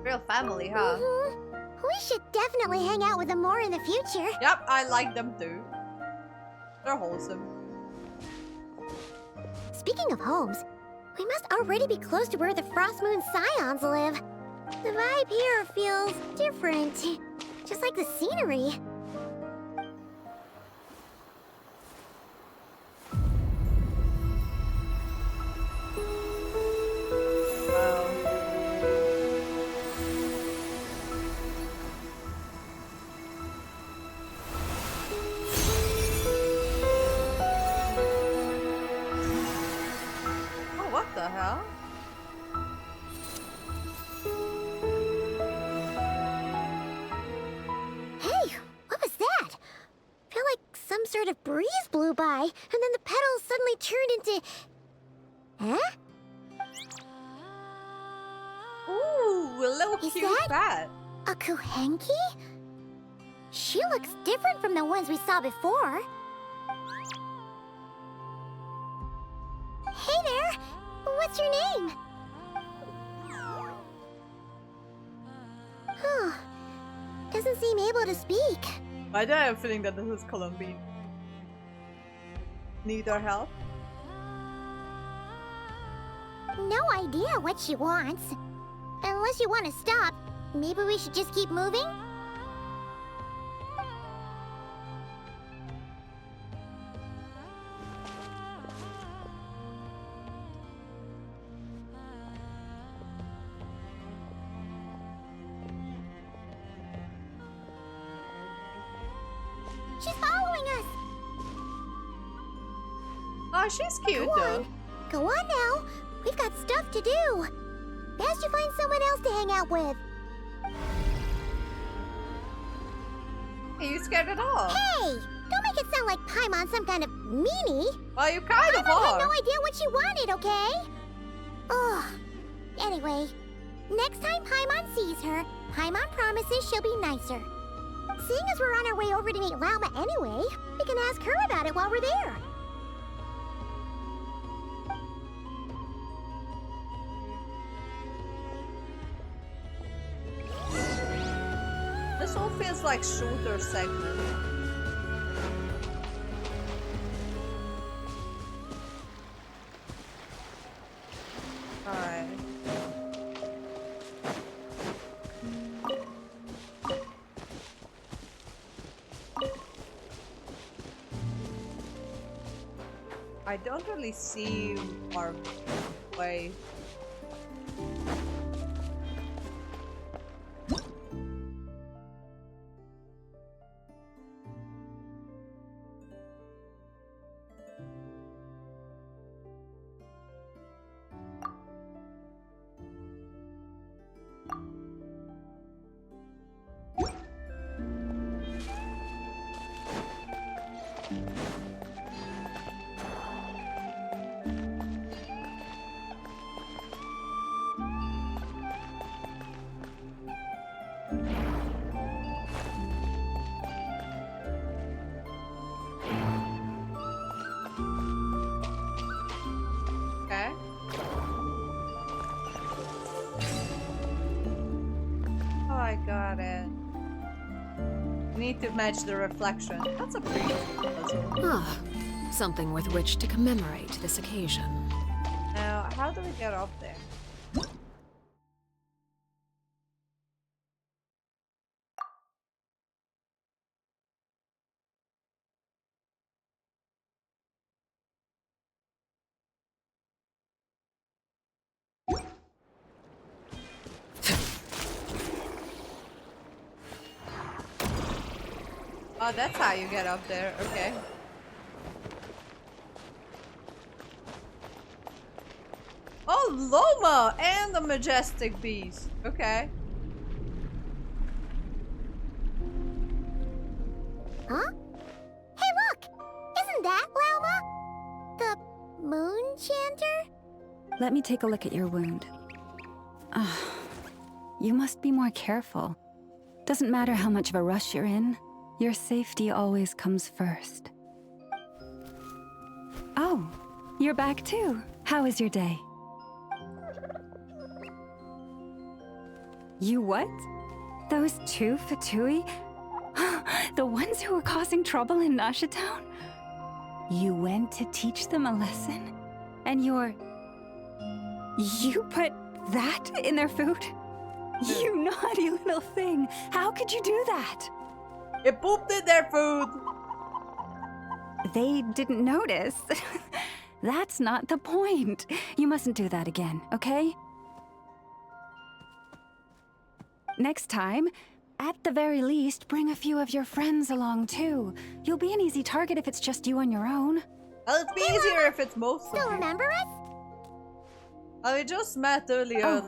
Real family, huh? We should definitely hang out with them more in the future. Yep, I like them too. They're wholesome. Speaking of homes, we must already be close to where the Frost Moon Scions live. The vibe here feels different, just like the scenery. Breeze blew by, and then the petals suddenly turned into... Huh? Ooh, a little Is cute bat. A Kuhenki? She looks different from the ones we saw before. Hey there! What's your name? Huh. Doesn't seem able to speak. Why do I have a feeling that this is Colombian? Need our help? No idea what she wants. Unless you want to stop, maybe we should just keep moving? She's following us! Oh, she's cute though. Go on now. We've got stuff to do. Best you find someone else to hang out with. Hey, you scared at all? Hey! Don't make it sound like Paimon's some kind of meanie. Well, you kind of Paimon are. had no idea what she wanted, okay? Ugh. Anyway, next time Paimon sees her, Paimon promises she'll be nicer. Seeing as we're on our way over to meet Lauma anyway, we can ask her about it while we're there. This all feels like shooter segment. Alright. I don't really see our way. Got it. Need to match the reflection. That's a pretty puzzle. Ah, something with which to commemorate this occasion. Now, how do we get up there? Oh, that's how you get up there. Okay. Loma and a majestic beast. Okay. Huh? Hey, look! Isn't that Lauma? The moon chanter? Let me take a look at your wound. You must be more careful. Doesn't matter how much of a rush you're in, your safety always comes first. Oh, you're back too. How was your day? You what? Those two Fatui? The ones who were causing trouble in Nasha Town? You went to teach them a lesson? And you put that in their food? You naughty little thing. How could you do that? It pooped in their food. They didn't notice. That's not the point. You mustn't do that again, okay? Next time, at the very least, bring a few of your friends along too. You'll be an easy target if it's just you on your own. Well, it'd be easier if it's most of Still you. remember us? We just met earlier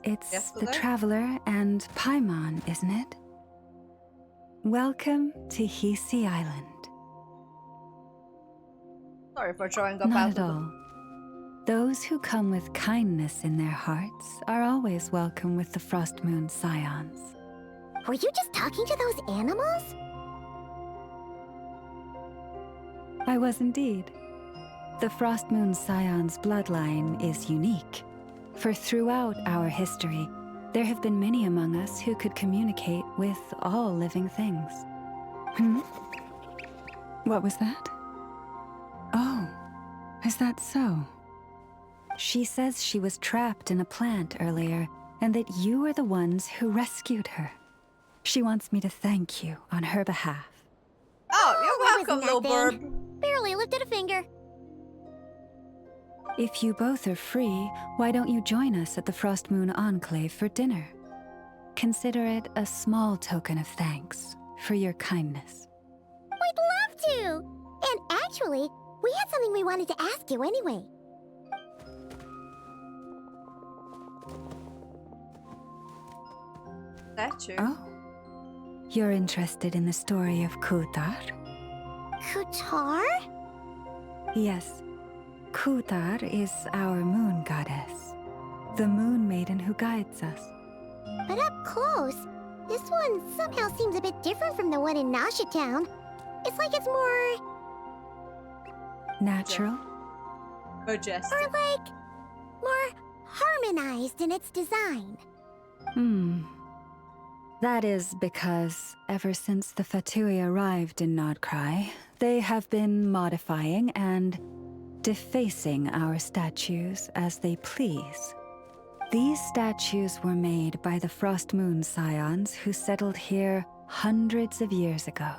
It's yesterday. the Traveler and Paimon, isn't it? Welcome to Hisi Island. Sorry for showing up Not after at all. Those who come with kindness in their hearts are always welcome with the Frost Moon Scions. Were you just talking to those animals? I was indeed. The Frost Moon Scion's bloodline is unique, for throughout our history, there have been many among us who could communicate with all living things. What was that? Oh, is that so? She says she was trapped in a plant earlier, and that you were the ones who rescued her. She wants me to thank you on her behalf. Oh, you're that was welcome, little nothing. bird. Barely lifted a finger. If you both are free, why don't you join us at the Frost Moon Enclave for dinner? Consider it a small token of thanks for your kindness. We'd love to! And actually, we had something we wanted to ask you anyway. Statue. Oh? You're interested in the story of Kutar? Kutar? Yes. Kutar is our moon goddess. The moon maiden who guides us. But up close, this one somehow seems a bit different from the one in Nasha Town. It's like it's more... Natural? Majestic. Or like... more harmonized in its design. That is because ever since the Fatui arrived in Nodcry, they have been modifying and defacing our statues as they please. These statues were made by the Frost Moon Scions who settled here hundreds of years ago,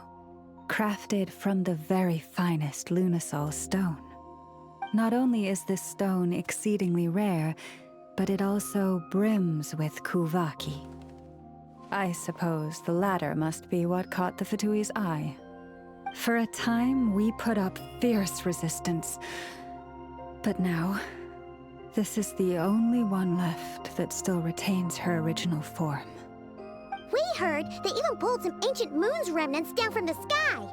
crafted from the very finest Lunasol stone. Not only is this stone exceedingly rare, but it also brims with Kuvaki. I suppose the latter must be what caught the Fatui's eye. For a time, we put up fierce resistance. But now, this is the only one left that still retains her original form. We heard they even pulled some ancient moon's remnants down from the sky.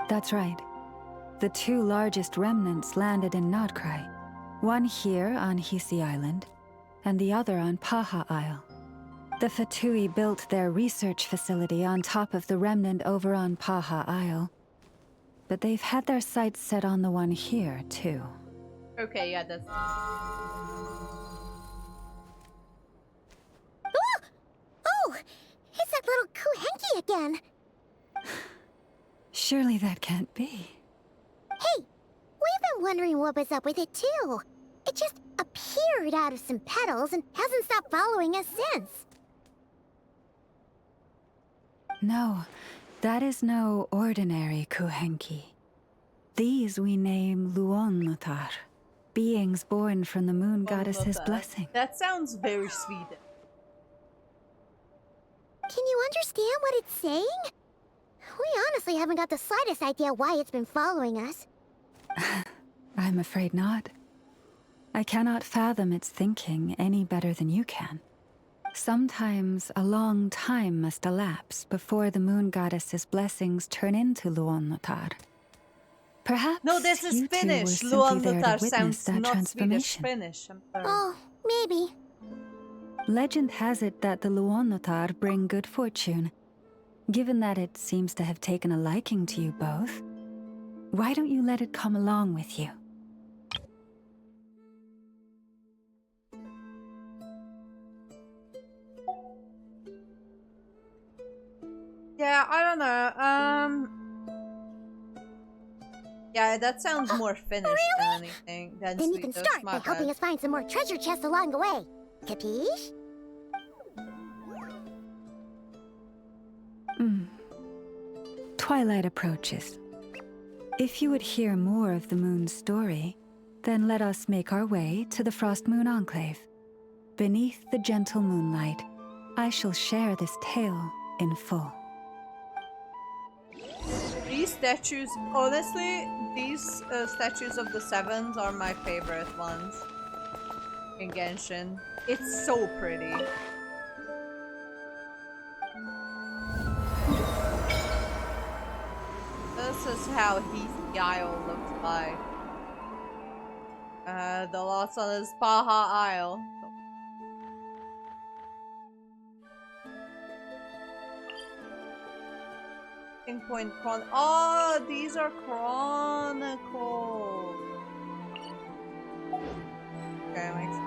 That's right. The two largest remnants landed in Nodcry. One here on Hisi Island, and the other on Paha Isle. The Fatui built their research facility on top of the remnant over on Paha Isle. But they've had their sights set on the one here, too. Okay, yeah, that's... Oh! It's that little Kuhenki again! Surely that can't be. Hey! We've been wondering what was up with it, too. It just appeared out of some petals and hasn't stopped following us since. No, that is no ordinary Kuhenki. These we name Luonnotar, beings born from the moon goddess's blessing. That sounds very sweet. Can you understand what it's saying? We honestly haven't got the slightest idea why it's been following us. I'm afraid not. I cannot fathom its thinking any better than you can. Sometimes a long time must elapse before the moon goddess's blessings turn into Luon Notar. Perhaps No, this is you two were Finnish. simply Luon there to Notar witness sounds that not Swedish. transformation. Finnish. I'm sorry. Oh, maybe. Legend has it that the Luon Notar bring good fortune. Given that it seems to have taken a liking to you both, why don't you let it come along with you? Yeah, I don't know. Yeah, that sounds more Finnish than anything. Than Then you can Swedish. start My by helping bad. us find some more treasure chests along the way. Capiche? Twilight approaches. If you would hear more of the moon's story, then let us make our way to the Frost Moon Enclave. Beneath the gentle moonlight, I shall share this tale in full. These statues, honestly, these statues of the Sevens are my favorite ones in Genshin. It's so pretty. This is how Heath Isle looks like. The last one is Baja Isle. Point Chron. Oh, these are chronicles. Okay, makes sense.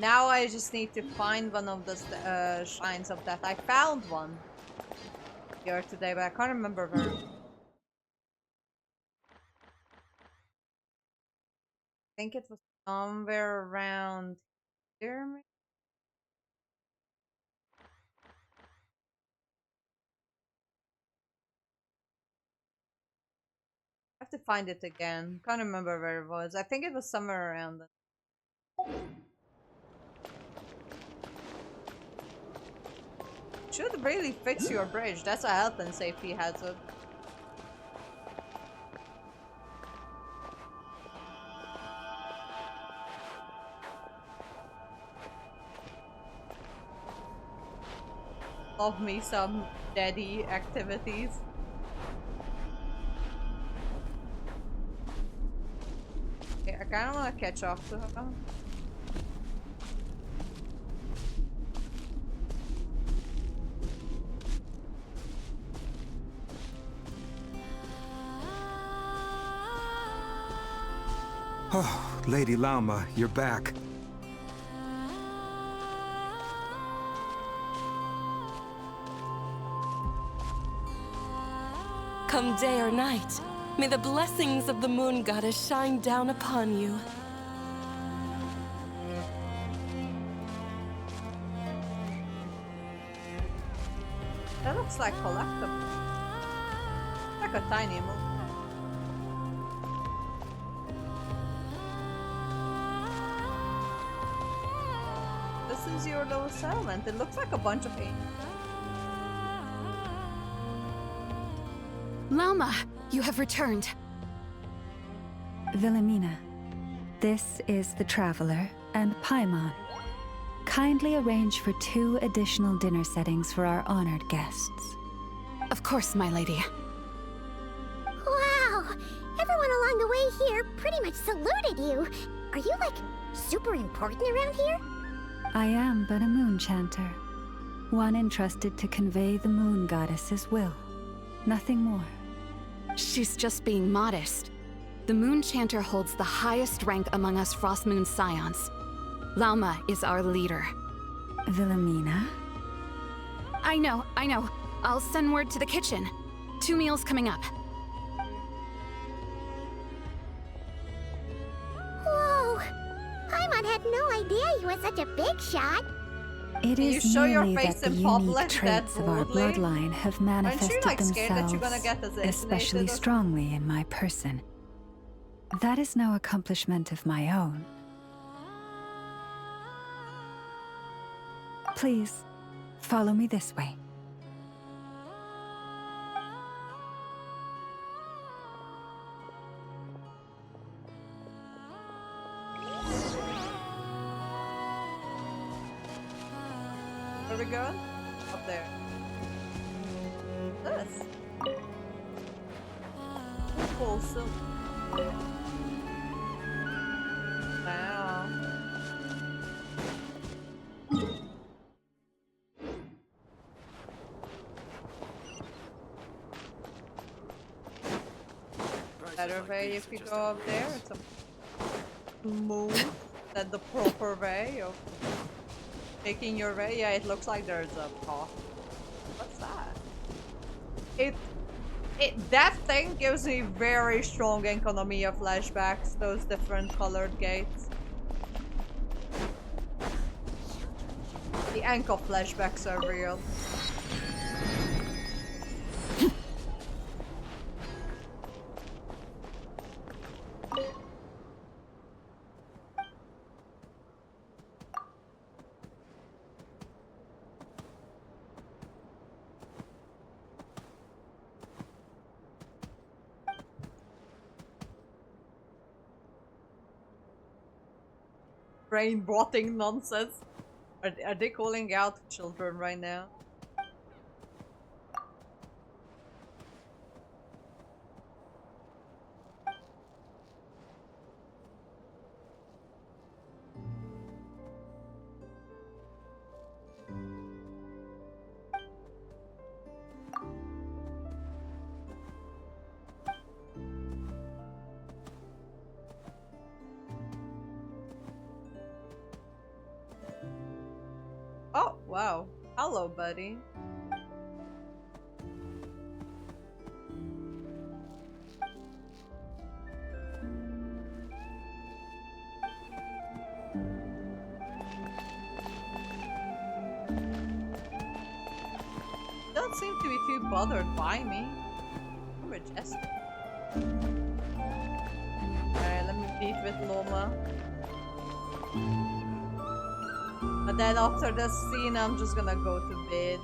Now I just need to find one of the shrines of death. I found one here today, but I can't remember where. I think it was somewhere around here. Maybe? I have to find it again. Can't remember where it was. I think it was somewhere around the should really fix your bridge. That's a health and safety hazard. Love me some daddy activities. Okay, I kinda wanna catch up to her. Oh, Lady Lauma, you're back. Come day or night, may the blessings of the moon goddess shine down upon you. That looks like collectible. Like a tiny moon. This is your little settlement. It looks like a bunch of paint. Lauma, you have returned. Wilhelmina, this is the Traveler and Paimon. Kindly arrange for 2 additional dinner settings for our honored guests. Of course, my lady. Wow! Everyone along the way here pretty much saluted you. Are you, like, super important around here? I am but a moon chanter, one entrusted to convey the moon goddess's will. Nothing more. She's just being modest. The Moon Chanter holds the highest rank among us Frost Moon Scions. Lauma is our leader. Wilhelmina? I know. I'll send word to the kitchen. 2 meals coming up. Whoa! Paimon had no idea you were such a big shot. It Can you is show your merely face that the in unique public that traits of our boldly? bloodline have manifested like, scared that you're gonna themselves get assassinated especially or something? strongly in my person. That is no accomplishment of my own. Please, follow me this way. Where we going? Up there. This. Wholesome. Wow. Better way if you go up there. It's a move than the proper way of taking your way. Yeah, it looks like there's a path. What's that? That thing gives me very strong Enconomia flashbacks, those different colored gates. The Anko flashbacks are real. Brain rotting nonsense. Are they calling out children right now? Oh, wow. Hello, buddy. Don't seem to be too bothered by me. I'm majestic. Alright, let me beat with Loma. But then after this scene, I'm just gonna go to bed.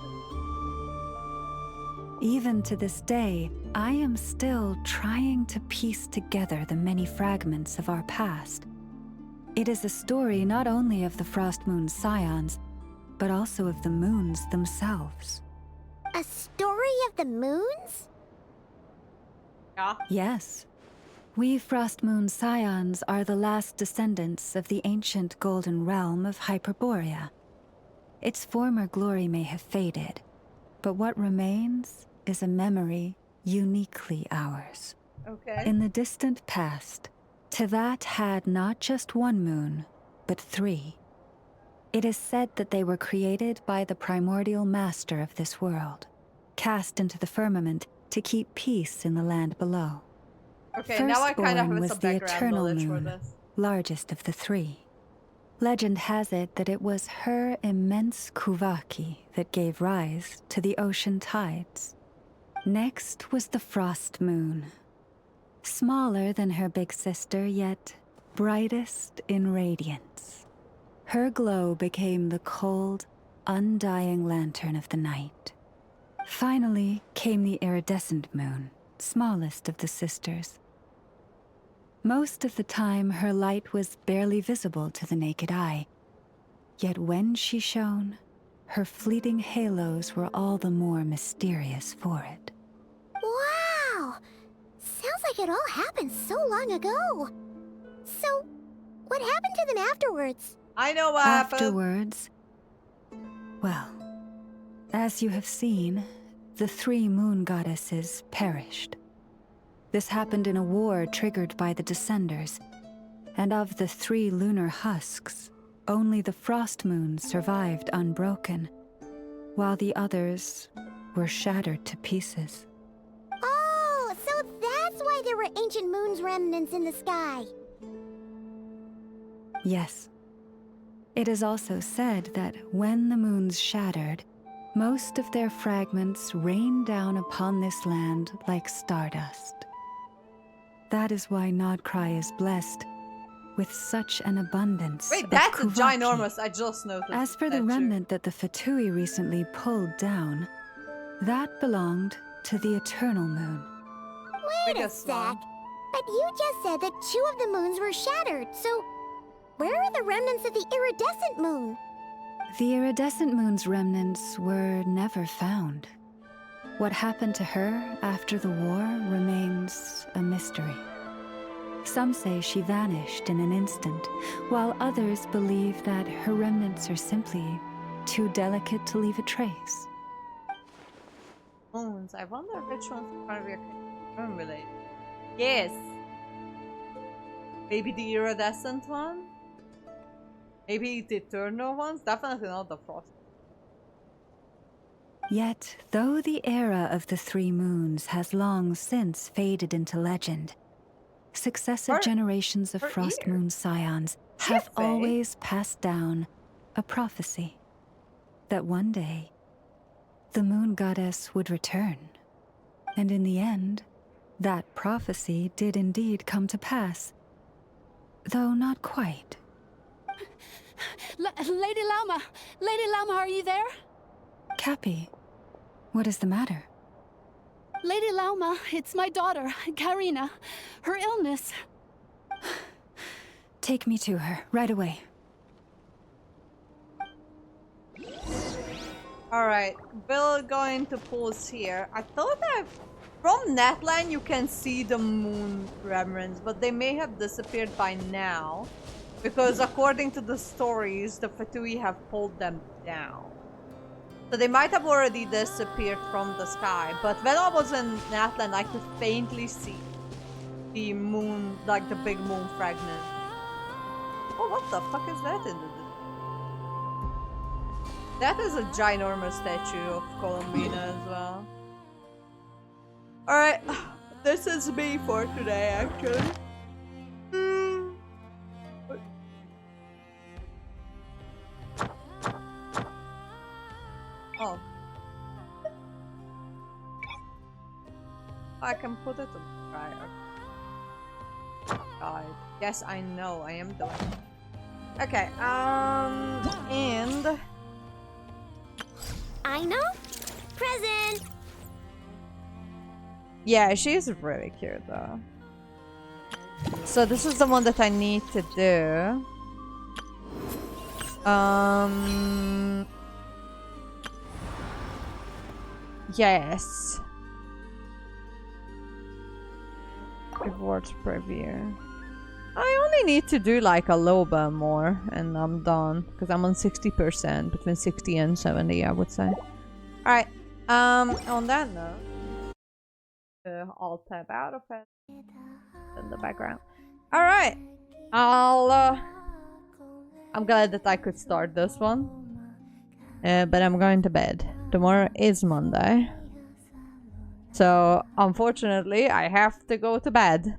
Even to this day, I am still trying to piece together the many fragments of our past. It is a story not only of the Frost Moon Scions, but also of the moons themselves. A story of the moons? Yeah. Yes. We Frost Moon Scions are the last descendants of the ancient golden realm of Hyperborea. Its former glory may have faded, but what remains is a memory uniquely ours. Okay. In the distant past, Tevat had not just one moon, but 3. It is said that they were created by the primordial master of this world, cast into the firmament to keep peace in the land below. Okay, now I kind of have was some the background eternal knowledge for moon, this. largest of the 3. Legend has it that it was her immense Kuvaki that gave rise to the ocean tides. Next was the Frost Moon. Smaller than her big sister, yet brightest in radiance. Her glow became the cold, undying lantern of the night. Finally came the iridescent moon, smallest of the sisters. Most of the time, her light was barely visible to the naked eye. Yet when she shone, her fleeting halos were all the more mysterious for it. Wow! Sounds like it all happened so long ago. So, what happened to them afterwards? I know what happened. Afterwards, well, as you have seen, the 3 moon goddesses perished. This happened in a war triggered by the Descenders, and of the 3 lunar husks, only the Frost Moon survived unbroken, while the others were shattered to pieces. Oh, so that's why there were ancient moon's remnants in the sky. Yes. It is also said that when the moons shattered, most of their fragments rained down upon this land like stardust. That is why Nodcry is blessed with such an abundance Wait, of that's a Kuvaki. ginormous. I just noticed. As for the statue. remnant that the Fatui recently pulled down, that belonged to the Eternal Moon. Wait a sec. But you just said that 2 of the moons were shattered, so where are the remnants of the iridescent moon? The iridescent moon's remnants were never found. What happened to her after the war remains a mystery. Some say she vanished in an instant, while others believe that her remnants are simply too delicate to leave a trace. Moons. I wonder which one's going to be related. Yes. Maybe the iridescent one? Maybe the eternal ones? Definitely not the frost. Yet, though the era of the 3 moons has long since faded into legend, successive generations of Frost Moon Scions have always passed down a prophecy that one day the moon goddess would return. And in the end, that prophecy did indeed come to pass, though not quite. Lady Lauma! Lady Lauma, are you there? Cappy, what is the matter? Lady Lauma, it's my daughter, Karina. Her illness. Take me to her, right away. Alright, we're going to pause here. I thought that from NATLAN you can see the moon remnants, but they may have disappeared by now. Because according to the stories, the Fatui have pulled them down. So they might have already disappeared from the sky. But when I was in NATLAN, I could faintly see the moon, like the big moon fragment. Oh, what the fuck is that in the distance? That is a ginormous statue of Columbina as well. Alright, this is me for today, actually. Oh. I can put it on fire. God. Yes, I know. I am doing it. Okay, and... I know? Present! Yeah, she's really cute though. So this is the one that I need to do. Yes. Rewards preview. I only need to do like a little bit more and I'm done. Because I'm on 60%. Between 60 and 70, I would say. Alright. On that note. I'll tab out of it. In the background. Alright. I'm glad that I could start this one. But I'm going to bed. Tomorrow is Monday. So, unfortunately, I have to go to bed.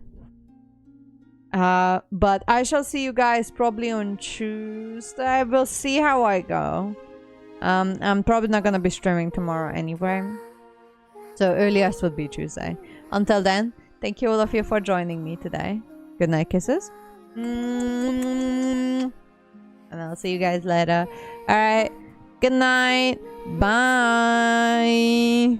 But I shall see you guys probably on Tuesday. We'll see how I go. I'm probably not gonna be streaming tomorrow anyway. So, earliest would be Tuesday. Until then, thank you all of you for joining me today. Good night, kisses. And I'll see you guys later. Alright. Good night. Bye.